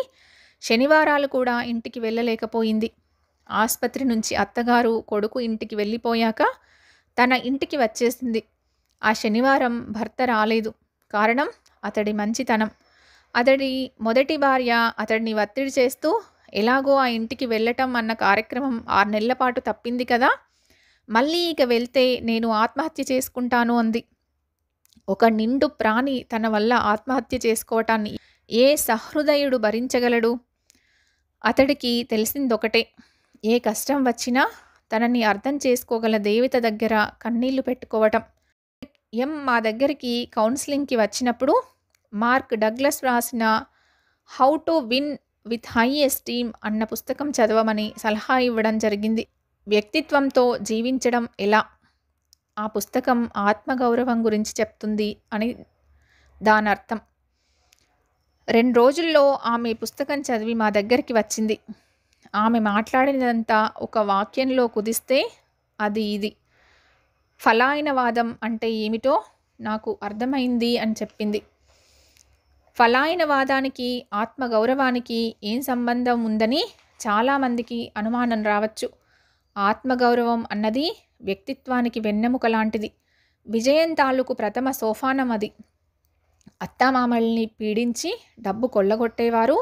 శనివారాలు కూడా ఇంటికి వెళ్ళలేకపోయింది. ఆసుపత్రి నుంచి అత్తగారు కొడుకు ఇంటికి వెళ్ళిపోయాక తన ఇంటికి వచ్చేసింది. ఆ శనివారం భర్త రాలేదు. కారణం అతడి మంచితనం. అతడి మొదటి భార్య అతడిని ఒత్తిడి చేస్తూ ఎలాగో ఆ ఇంటికి వెళ్ళటం అన్న కార్యక్రమం 6 నెలల పాటు తప్పింది కదా, మళ్ళీ ఇక వెళ్తే నేను ఆత్మహత్య చేసుకుంటాను అంది. ఒక నిండు ప్రాణి తన వల్ల ఆత్మహత్య చేసుకోవటాన్ని ఏ సహృదయుడు భరించగలడు? అతడికి తెలిసిందొకటే, ఏ కష్టం వచ్చినా తనని అర్థం చేసుకోగల దేవత దగ్గర కన్నీళ్లు పెట్టుకోవటం. మా దగ్గరికి కౌన్సిలింగ్కి వచ్చినప్పుడు మార్క్ డగ్లస్ రాసిన how to win with high esteem అన్న పుస్తకం చదవమని సలహా ఇవ్వడం జరిగింది. వ్యక్తిత్వంతో జీవించడం ఎలా? ఆ పుస్తకం ఆత్మగౌరవం గురించి చెప్తుంది అని దానర్థం. 2 రోజుల్లో ఆమె పుస్తకం చదివి మా దగ్గరికి వచ్చింది. ఆమె మాట్లాడినదంతా ఒక వాక్యంలో కుదిస్తే అది ఇది. ఫలాయనవాదం అంటే ఏమిటో నాకు అర్థమైంది అని చెప్పింది. ఫలాయనవాదానికి ఆత్మగౌరవానికి ఏం సంబంధం ఉందని చాలామందికి అనుమానం రావచ్చు. ఆత్మగౌరవం అన్నది వ్యక్తిత్వానికి వెన్నెముక లాంటిది. విజయం తాలూకు ప్రథమ సోపానం అది. అత్తామామల్ని పీడించి డబ్బు కొల్లగొట్టేవారు,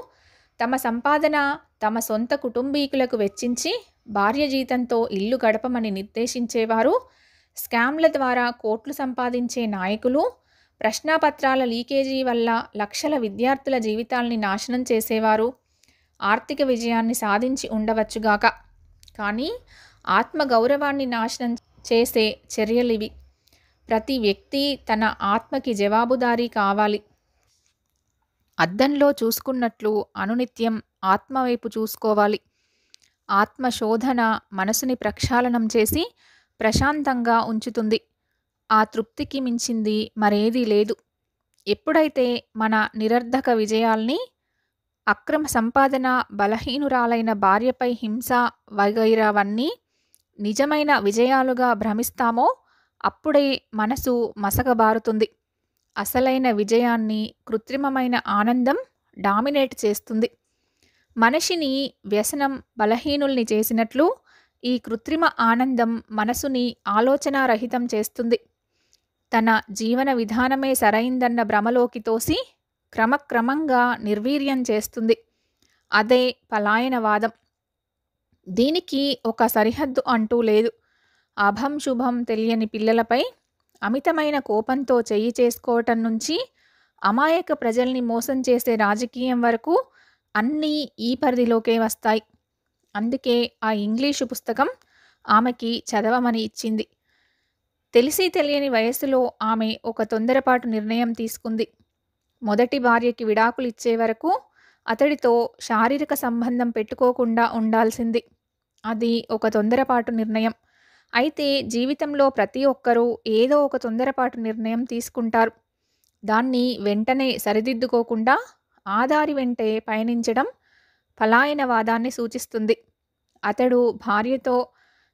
తమ సంపాదన తమ సొంత కుటుంబీకులకు వెచ్చించి భార్య జీతంతో ఇల్లు గడపమని నిర్దేశించేవారు, స్కామ్ల ద్వారా కోట్లు సంపాదించే నాయకులు, ప్రశ్నాపత్రాల లీకేజీ వల్ల లక్షల విద్యార్థుల జీవితాల్ని నాశనం చేసేవారు ఆర్థిక విజయాన్ని సాధించి ఉండవచ్చుగాక. కానీ ఆత్మగౌరవాన్ని నాశనం చేసే చర్యలివి. ప్రతి వ్యక్తి తన ఆత్మకి జవాబుదారీ కావాలి. అద్దంలో చూసుకున్నట్లు అనునిత్యం ఆత్మవైపు చూసుకోవాలి. ఆత్మశోధన మనసుని ప్రక్షాళనం చేసి ప్రశాంతంగా ఉంచుతుంది. ఆ తృప్తికి మించింది మరేదీ లేదు. ఎప్పుడైతే మన నిరర్ధక విజయాల్ని, అక్రమ సంపాదన, బలహీనురాలైన భార్యపై హింస వగైరావన్నీ నిజమైన విజయాలుగా భ్రమిస్తామో అప్పుడే మనసు మసకబారుతుంది. అసలైన విజయాన్ని కృత్రిమమైన ఆనందం డామినేట్ చేస్తుంది. మనిషిని వ్యసనం బలహీనుల్ని చేసినట్లు ఈ కృత్రిమ ఆనందం మనసుని ఆలోచనారహితం చేస్తుంది. తన జీవన విధానమే సరైందన్న భ్రమలోకి తోసి క్రమక్రమంగా నిర్వీర్యం చేస్తుంది. అదే పలాయనవాదం. దీనికి ఒక సరిహద్దు అంటూ లేదు. అభం శుభం తెలియని పిల్లలపై అమితమైన కోపంతో చెయ్యి చేసుకోవటం నుంచి అమాయక ప్రజల్ని మోసం చేసే రాజకీయం వరకు అన్నీ ఈ పరిధిలోకే వస్తాయి. అందుకే ఆ ఇంగ్లీషు పుస్తకం ఆమెకి చదవమని ఇచ్చింది. తెలిసి తెలియని వయసులో ఆమె ఒక తొందరపాటు నిర్ణయం తీసుకుంది. మొదటి భార్యకి విడాకులు ఇచ్చే వరకు అతడితో శారీరక సంబంధం పెట్టుకోకుండా ఉండాల్సింది. అది ఒక తొందరపాటు నిర్ణయం. అయితే జీవితంలో ప్రతి ఒక్కరూ ఏదో ఒక తొందరపాటు నిర్ణయం తీసుకుంటారు. దాన్ని వెంటనే సరిదిద్దుకోకుండా ఆదారి వెంటే పయనించడం పలాయనవాదాన్ని సూచిస్తుంది. అతడు భార్యతో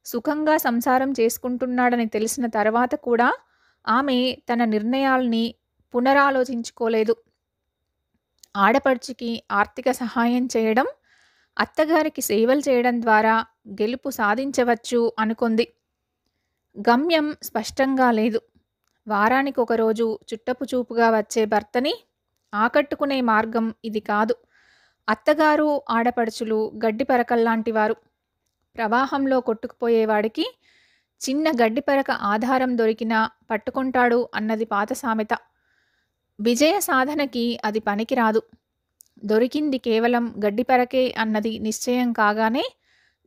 సుఖంగా సంసారం చేసుకుంటున్నాడని తెలిసిన తర్వాత కూడా ఆమె తన నిర్ణయాల్ని పునరాలోచించుకోలేదు. ఆడపడుచుకి ఆర్థిక సహాయం చేయడం, అత్తగారికి సేవలు చేయడం ద్వారా గెలుపు సాధించవచ్చు అనుకుంది. గమ్యం స్పష్టంగా లేదు. వారానికి ఒకరోజు చుట్టపు చూపుగా వచ్చే భర్తని ఆకట్టుకునే మార్గం ఇది కాదు. అత్తగారు, ఆడపడుచులు గడ్డిపరకల్లాంటివారు. ప్రవాహంలో కొట్టుకుపోయేవాడికి చిన్న గడ్డిపరక ఆధారం దొరికినా పట్టుకుంటాడు అన్నది పాత సామెత. విజయ సాధనకి అది పనికిరాదు. దొరికింది కేవలం గడ్డిపరకే అన్నది నిశ్చయం కాగానే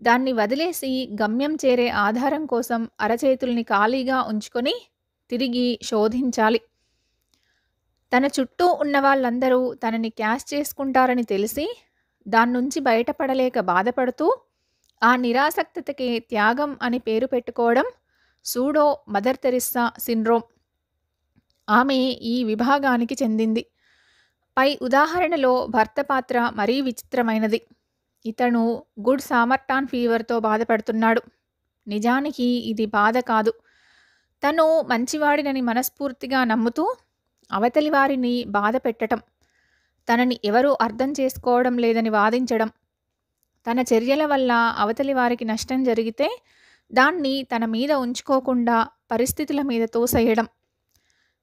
దాన్ని వదిలేసి గమ్యం చేరే ఆధారం కోసం అరచేతుల్ని ఖాళీగా ఉంచుకొని తిరిగి శోధించాలి. తన చుట్టూ ఉన్న వాళ్ళందరూ తనని క్యాష్ చేసుకుంటారని తెలిసి దాన్నుంచి బయటపడలేక బాధపడుతూ ఆ నిరాసక్తతకే త్యాగం అని పేరు పెట్టుకోవడం సూడో మదర్ తెరిస్సా సిండ్రోమ్. ఆమె ఈ విభాగానికి చెందింది. పై ఉదాహరణలో భర్త పాత్ర మరీ విచిత్రమైనది. ఇతను గుడ్ సామర్టాన్ ఫీవర్తో బాధపడుతున్నాడు. నిజానికి ఇది బాధ కాదు. తను మంచివాడినని మనస్ఫూర్తిగా నమ్ముతూ అవతలి వారిని బాధ పెట్టటం, తనని ఎవరూ అర్థం చేసుకోవడం లేదని వాదించడం, తన చర్యల వల్ల అవతలి వారికి నష్టం జరిగితే దాన్ని తన మీద ఉంచుకోకుండా పరిస్థితుల మీద తోసేయడం.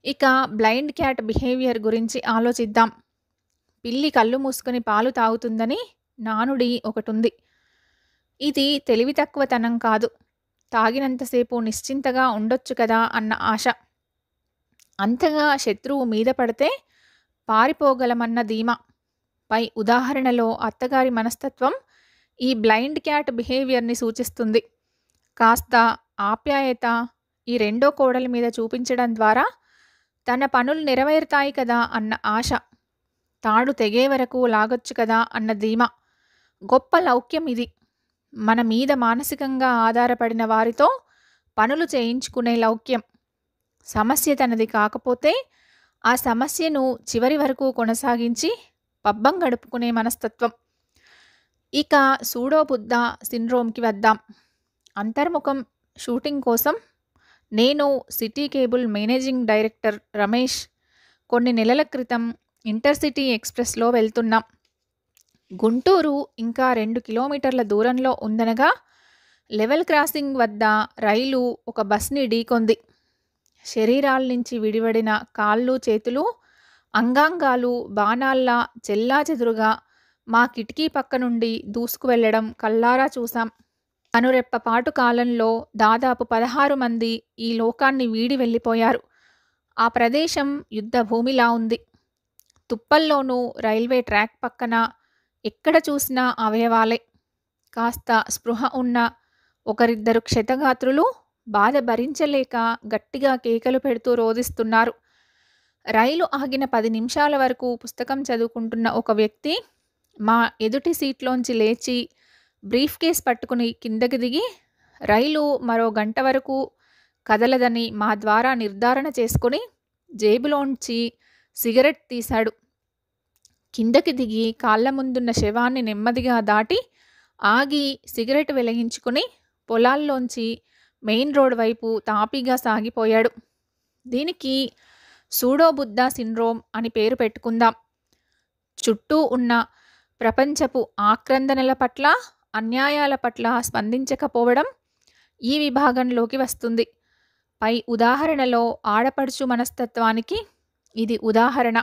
ఇక బ్లైండ్ క్యాట్ బిహేవియర్ గురించి ఆలోచిద్దాం. పిల్లి కళ్ళు మూసుకొని పాలు తాగుతుందని నానుడి ఒకటుంది. ఇది తెలివి తక్కువతనం కాదు. తాగినంతసేపు నిశ్చింతగా ఉండొచ్చు కదా అన్న ఆశ. అంతగా శత్రువు మీద పడితే పారిపోగలమన్న ధీమా. పై ఉదాహరణలో అత్తగారి మనస్తత్వం ఈ బ్లైండ్ క్యాట్ బిహేవియర్ని సూచిస్తుంది. కాస్త ఆప్యాయత ఈ రెండో కోడల మీద చూపించడం ద్వారా తన పనులు నెరవేరుతాయి కదా అన్న ఆశ, తాడు తెగే వరకు లాగొచ్చు కదా అన్న ధీమా. గొప్ప లౌక్యం ఇది. మన మీద మానసికంగా ఆధారపడిన వారితో పనులు చేయించుకునే లౌక్యం. సమస్య తనది కాకపోతే ఆ సమస్యను చివరి వరకు కొనసాగించి పబ్బం గడుపుకునే మనస్తత్వం. ఇక సూడో బుద్ధ సిండ్రోమ్కి వద్దాం. అంతర్ముఖం షూటింగ్ కోసం నేను, city cable managing director Ramesh కొన్ని నెలల క్రితం ఇంటర్సిటీ ఎక్స్ప్రెస్లో వెళ్తున్నాం. గుంటూరు ఇంకా 2 కిలోమీటర్ల దూరంలో ఉందనగా లెవెల్ క్రాసింగ్ వద్ద రైలు ఒక బస్ని ఢీకొంది. శరీరాల నుంచి విడివడిన కాళ్ళు, చేతులు, అంగాంగాలు బాణాల్లా చెల్లాచెదురుగా మా కిటికీ పక్క నుండి దూసుకు వెళ్లడం కళ్ళారా చూశాం. కనురెప్పపాటు కాలంలో దాదాపు 16 మంది ఈ లోకాన్ని వీడి వెళ్ళిపోయారు. ఆ ప్రదేశం యుద్ధ భూమిలా ఉంది. తుప్పల్లోనూ రైల్వే ట్రాక్ పక్కన ఎక్కడ చూసినా అవయవాలే. కాస్త స్పృహ ఉన్న ఒకరిద్దరు క్షతగాత్రులు బాధ భరించలేక గట్టిగా కేకలు పెడుతూ రోదిస్తున్నారు. రైలు ఆగిన 10 నిమిషాల వరకు పుస్తకం చదువుకుంటున్న ఒక వ్యక్తి మా ఎదుటి సీట్లోంచి లేచి బ్రీఫ్ కేస్ పట్టుకుని కిందకి దిగి రైలు మరో గంట వరకు కదలదని మా ద్వారా నిర్ధారణ చేసుకుని జేబులోంచి సిగరెట్ తీశాడు. కిందకి దిగి కాళ్ళ ముందున్న శవాన్ని నెమ్మదిగా దాటి ఆగి సిగరెట్ వెలిగించుకుని పొలాల్లోంచి మెయిన్ రోడ్ వైపు తాపీగా సాగిపోయాడు. దీనికి సూడో బుద్ధ సిండ్రోమ్ అని పేరు పెట్టుకుందాం. చుట్టూ ఉన్న ప్రపంచపు ఆక్రందనల పట్ల, అన్యాయాల పట్ల స్పందించకపోవడం ఈ విభాగంలోకి వస్తుంది. పై ఉదాహరణలో ఆడపడుచు మనస్తత్వానికి ఇది ఉదాహరణ.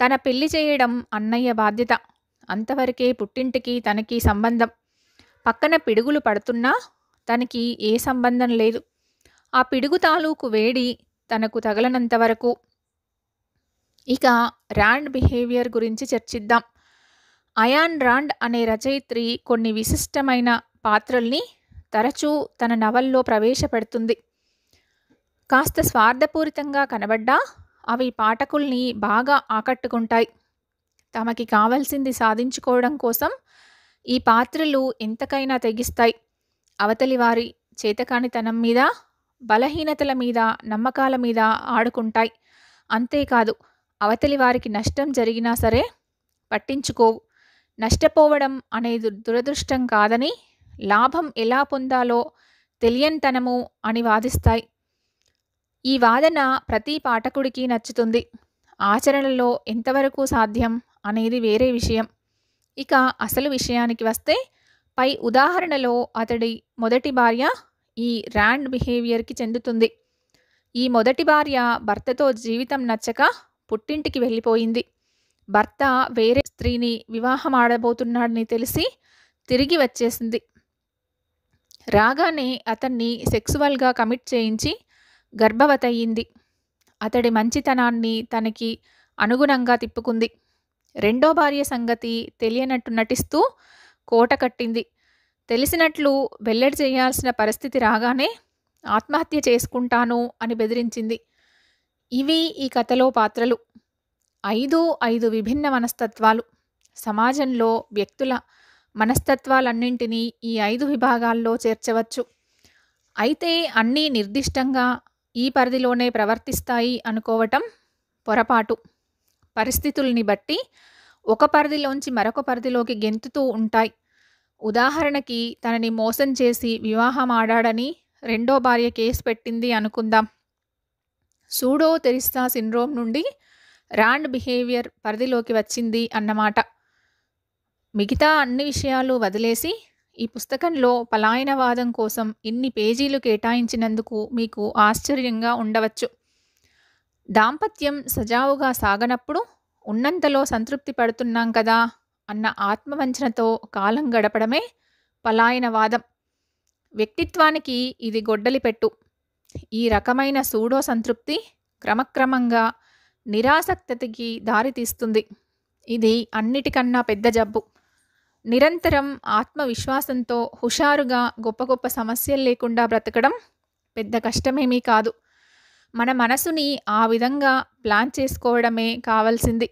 తన పెళ్లి చేయడం అన్నయ్య బాధ్యత. అంతవరకే పుట్టింటికి తనకి సంబంధం. పక్కన పిడుగులు పడుతున్నా తనకి ఏ సంబంధం లేదు. ఆ పిడుగు తాలూకు వేడి తనకు తగలనంత వరకు. ఇక ర్యాండ్ బిహేవియర్ గురించి చర్చిద్దాం. అయాన్ రాండ్ అనే రచయిత్రి కొన్ని విశిష్టమైన పాత్రల్ని తరచూ తన నవల్లో ప్రవేశపెడుతుంది. కాస్త స్వార్థపూరితంగా కనబడ్డా అవి పాఠకుల్ని బాగా ఆకట్టుకుంటాయి. తమకి కావలసింది సాధించుకోవడం కోసం ఈ పాత్రలు ఎంతకైనా తెగిస్తాయి. అవతలి వారి చేతకానితనం మీద, బలహీనతల మీద, నమ్మకాల మీద ఆడుకుంటాయి. అంతేకాదు, అవతలి వారికి నష్టం జరిగినా సరే పట్టించుకోవు. నష్టపోవడం అనేది దురదృష్టం కాదని, లాభం ఎలా పొందాలో తెలియనితనము అని వాదిస్తాయి. ఈ వాదన ప్రతి పాఠకుడికి నచ్చుతుంది. ఆచరణలో ఎంతవరకు సాధ్యం అనేది వేరే విషయం. ఇక అసలు విషయానికి వస్తే పై ఉదాహరణలో అతడి మొదటి భార్య ఈ ర్యాండ్ బిహేవియర్‌కి చెందుతుంది. ఈ మొదటి భార్య భర్తతో జీవితం నచ్చక పుట్టింటికి వెళ్ళిపోయింది. భర్త వేరే స్త్రీని వివాహమాడబోతున్నాడని తెలిసి తిరిగి వచ్చేసింది. రాగానే అతన్ని సెక్సువల్‌గా కమిట్ చేయించి గర్భవతయింది. అతడి మంచితనాన్ని తనకి అనుగుణంగా తిప్పుకుంది. రెండో భార్య సంగతి తెలియనట్టు నటిస్తూ కోట కట్టింది. తెలిసినట్లు వెల్లడి చేయాల్సిన పరిస్థితి రాగానే ఆత్మహత్య చేసుకుంటాను అని బెదిరించింది. ఇవి ఈ కథలో పాత్రలు. 5 విభిన్న మనస్తత్వాలు. సమాజంలో వ్యక్తుల మనస్తత్వాలన్నింటినీ ఈ 5 విభాగాల్లో చేర్చవచ్చు. అయితే అన్నీ నిర్దిష్టంగా ఈ పరిధిలోనే ప్రవర్తిస్తాయి అనుకోవటం పొరపాటు. పరిస్థితుల్ని బట్టి ఒక పరిధిలోంచి మరొక పరిధిలోకి గెంతుతూ ఉంటాయి. ఉదాహరణకి తనని మోసం చేసి వివాహమాడాడని రెండో భార్య కేసు పెట్టింది అనుకుందాం. సూడో తెరిస్సా సిండ్రోమ్ నుండి ర్యాండ్ బిహేవియర్ పరిధిలోకి వచ్చింది అన్నమాట. మిగతా అన్ని విషయాలు వదిలేసి ఈ పుస్తకంలో పలాయనవాదం కోసం ఇన్ని పేజీలు కేటాయించినందుకు మీకు ఆశ్చర్యంగా ఉండవచ్చు. దాంపత్యం సజావుగా సాగనప్పుడు ఉన్నంతలో సంతృప్తి పడుతున్నాం కదా అన్న ఆత్మవంచనతో కాలం గడపడమే పలాయనవాదం. వ్యక్తిత్వానికి ఇది గొడ్డలిపెట్టు. ఈ రకమైన సూడో సంతృప్తి క్రమక్రమంగా నిరాసక్తతకి దారితీస్తుంది. ఇది అన్నిటికన్నా పెద్ద జబ్బు. నిరంతరం ఆత్మవిశ్వాసంతో హుషారుగా గొప్ప గొప్ప సమస్యలు లేకుండా బ్రతకడం పెద్ద కష్టమేమీ కాదు. మన మనసుని ఆ విధంగా ప్లాన్ చేసుకోవడమే కావాల్సింది.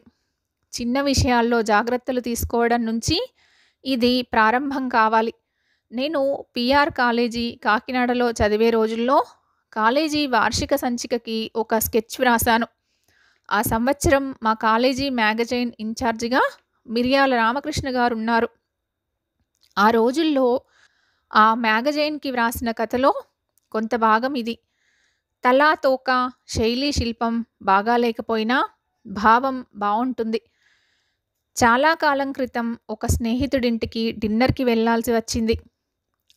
చిన్న విషయాల్లో జాగ్రత్తలు తీసుకోవడం నుంచి ఇది ప్రారంభం కావాలి. నేను పిఆర్ కాలేజీ కాకినాడలో చదివే రోజుల్లో కాలేజీ వార్షిక సంచికకి ఒక స్కెచ్ వ్రాసాను. ఆ సంవత్సరం మా కాలేజీ మ్యాగజైన్ ఇన్ఛార్జిగా మిరియాల రామకృష్ణ గారు ఉన్నారు. ఆ రోజుల్లో ఆ మ్యాగజైన్కి వ్రాసిన కథలో కొంత భాగం ఇది. తలా తోక శైలీ శిల్పం బాగా లేకపోయినా భావం బాగుంటుంది. చాలా కాలం క్రితం ఒక స్నేహితుడింటికి డిన్నర్కి వెళ్ళాల్సి వచ్చింది.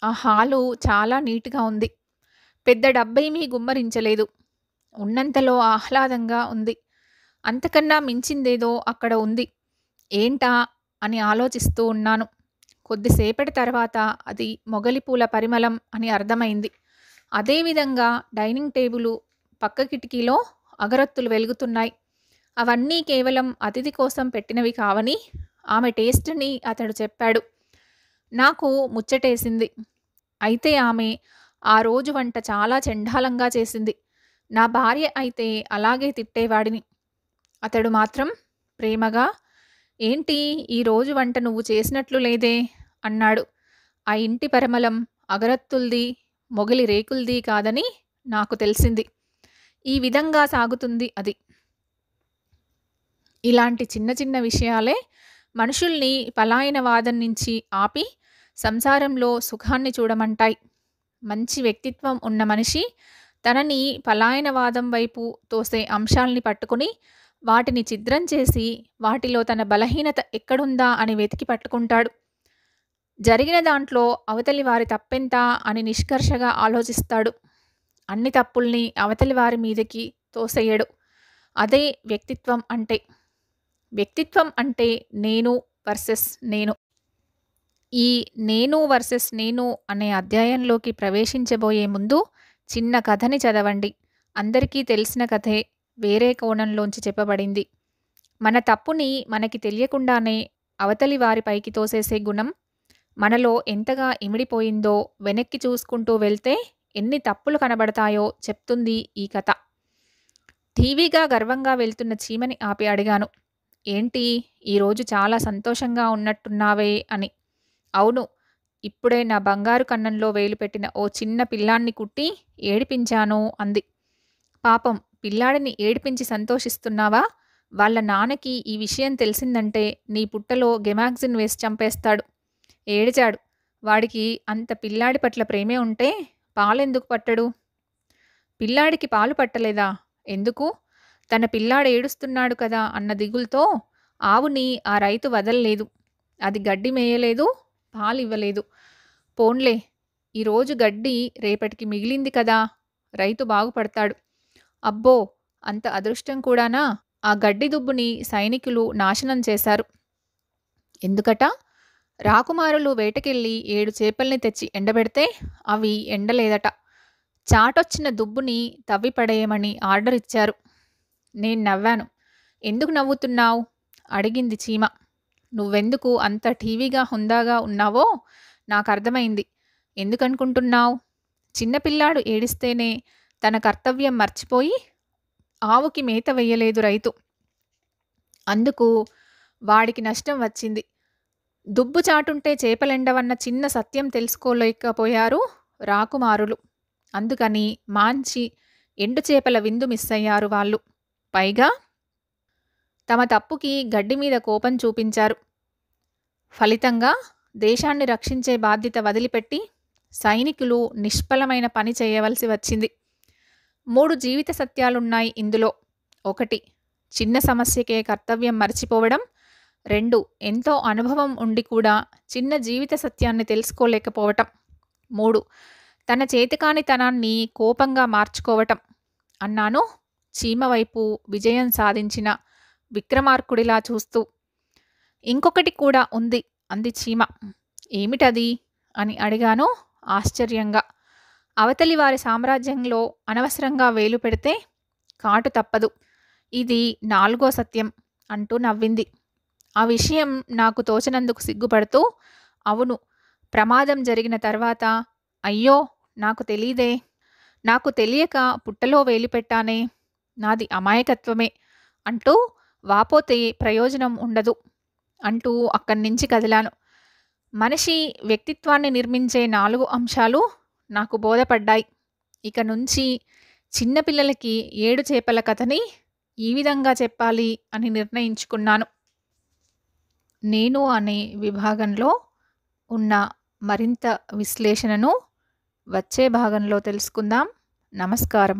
ఆ హాలు చాలా నీట్గా ఉంది. పెద్ద డబ్బేమీ గుమ్మరించలేదు. ఉన్నంతలో ఆహ్లాదంగా ఉంది. అంతకన్నా మించిందేదో అక్కడ ఉంది. ఏంటా అని ఆలోచిస్తూ ఉన్నాను. కొద్దిసేపటి తర్వాత అది మొగలిపూల పరిమళం అని అర్థమైంది. అదేవిధంగా డైనింగ్ టేబులు పక్క కిటికీలో అగరొత్తులు వెలుగుతున్నాయి. అవన్నీ కేవలం అతిథి కోసం పెట్టినవి కావని ఆమె టేస్ట్ని అతడు చెప్పాడు. నాకు ముచ్చటేసింది. అయితే ఆమె ఆ రోజు వంట చాలా చెండాలంగా చేసింది. నా భార్య అయితే అలాగే తిట్టేవాడిని. అతడు మాత్రం ప్రేమగా, ఏంటి ఈరోజు వంట నువ్వు చేసినట్లు లేదే అన్నాడు. ఆ ఇంటి పరిమళం అగరత్తుల్ది, మొగలి రేకుల్ది కాదని నాకు తెలిసింది. ఈ విధంగా సాగుతుంది అది. ఇలాంటి చిన్న చిన్న విషయాలే మనుషుల్ని పలాయనవాదం నుంచి ఆపి సంసారంలో సుఖాన్ని చూడమంటాయి. మంచి వ్యక్తిత్వం ఉన్న మనిషి తనని పలాయనవాదం వైపు తోసే అంశాల్ని పట్టుకుని వాటిని ఛిద్రం చేసి వాటిలో తన బలహీనత ఎక్కడుందా అని వెతికి పట్టుకుంటాడు. జరిగిన దాంట్లో అవతలి వారి తప్పెంత అని నిష్కర్షగా ఆలోచిస్తాడు. అన్ని తప్పుల్ని అవతలి వారి మీదకి తోసేయడు. అదే వ్యక్తిత్వం అంటే. వ్యక్తిత్వం అంటే నేను వర్సెస్ నేను. ఈ నేను వర్సెస్ నేను అనే అధ్యాయంలోకి ప్రవేశించబోయే ముందు చిన్న కథని చదవండి. అందరికీ తెలిసిన కథే వేరే కోణంలోంచి చెప్పబడింది. మన తప్పుని మనకి తెలియకుండానే అవతలి వారి పైకి తోసేసే గుణం మనలో ఎంతగా ఇమిడిపోయిందో వెనక్కి చూసుకుంటూ వెళ్తే ఎన్ని తప్పులు కనబడతాయో చెప్తుంది ఈ కథ. టీవీగా గర్వంగా వెళ్తున్న చీమని ఆపి అడిగాను, ఏంటి ఈరోజు చాలా సంతోషంగా ఉన్నట్టున్నావే అని. అవును, ఇప్పుడే నా బంగారు కన్నంలో వేలు పెట్టిన ఓ చిన్న పిల్లాన్ని కుట్టి ఏడిపించాను అంది. పాపం పిల్లాడిని ఏడిపించి సంతోషిస్తున్నావా? వాళ్ళ నాన్నకి ఈ విషయం తెలిసిందంటే నీ పుట్టలో గెమాక్సిన్ వేసి చంపేస్తాడు. ఏడిచాడు. వాడికి అంత పిల్లాడి పట్ల ప్రేమే ఉంటే పాలెందుకు పట్టడు? పిల్లాడికి పాలు పట్టలేదా? ఎందుకు? తన పిల్లాడు ఏడుస్తున్నాడు కదా అన్న దిగులుతో ఆవుని ఆ రైతు వదలలేదు. అది గడ్డి మేయలేదు, పాలివ్వలేదు. పోన్లే, ఈరోజు గడ్డి రేపటికి మిగిలింది కదా! రైతు బాగుపడతాడు. అబ్బో! అంత అదృష్టం కూడానా? ఆ గడ్డి దుబ్బుని సైనికులు నాశనం చేశారు. ఎందుకట? రాకుమారులు వేటకెళ్ళి 7 చేపల్ని తెచ్చి ఎండబెడితే అవి ఎండలేదట. చాటొచ్చిన దుబ్బుని తవ్వి పడేయమని ఆర్డర్ ఇచ్చారు. నేను నవ్వాను. ఎందుకు నవ్వుతున్నావు? అడిగింది చీమ. నువ్వెందుకు అంత ఠీవిగా హుందాగా ఉన్నావో నాకర్థమైంది. ఎందుకనుకుంటున్నావు? చిన్నపిల్లాడు ఏడిస్తేనే తన కర్తవ్యం మర్చిపోయి ఆవుకి మేత వెయ్యలేదు రైతు. అందుకు వాడికి నష్టం వచ్చింది. దుబ్బు చాటుంటే చేపలెండవన్న చిన్న సత్యం తెలుసుకోలేకపోయారు రాకుమారులు. అందుకని మాంచి ఎండు చేపల విందు మిస్సయ్యారు వాళ్ళు. పైగా తమ తప్పుకి గడ్డి మీద కోపం చూపించారు. ఫలితంగా దేశాన్ని రక్షించే బాధ్యత వదిలిపెట్టి సైనికులు నిష్ఫలమైన పని చేయవలసి వచ్చింది. 3 జీవిత సత్యాలున్నాయి ఇందులో. 1 చిన్న సమస్యకే కర్తవ్యం మర్చిపోవడం. 2 ఎంతో అనుభవం ఉండి కూడా చిన్న జీవిత సత్యాన్ని తెలుసుకోలేకపోవటం. 3 తన చేతకానితనాన్ని కోపంగా మార్చుకోవటం అన్నాను చీమ వైపు విజయం సాధించిన విక్రమార్కుడిలా చూస్తూ. ఇంకొకటి కూడా ఉంది అంది చీమ. ఏమిటది అని అడిగాను ఆశ్చర్యంగా. అవతలి వారి సామ్రాజ్యంలో అనవసరంగా వేలు పెడితే కాటు తప్పదు. ఇది 4వ సత్యం అంటూ నవ్వింది. ఆ విషయం నాకు తోచనందుకు సిగ్గుపడుతూ, అవును, ప్రమాదం జరిగిన తర్వాత అయ్యో నాకు తెలీదే, నాకు తెలియక పుట్టలో వేలు పెట్టానే, నాది అమాయకత్వమే అంటూ వాపోతే ప్రయోజనం ఉండదు అంటూ అక్కడి నుంచి కదిలాను. మనిషి వ్యక్తిత్వాన్ని నిర్మించే 4 అంశాలు నాకు బోధపడ్డాయి. ఇక నుంచి చిన్నపిల్లలకి 7 చేపల కథని ఈ విధంగా చెప్పాలి అని నిర్ణయించుకున్నాను. నేను అనే విభాగంలో ఉన్న మరింత విశ్లేషణను వచ్చే భాగంలో తెలుసుకుందాం. నమస్కారం.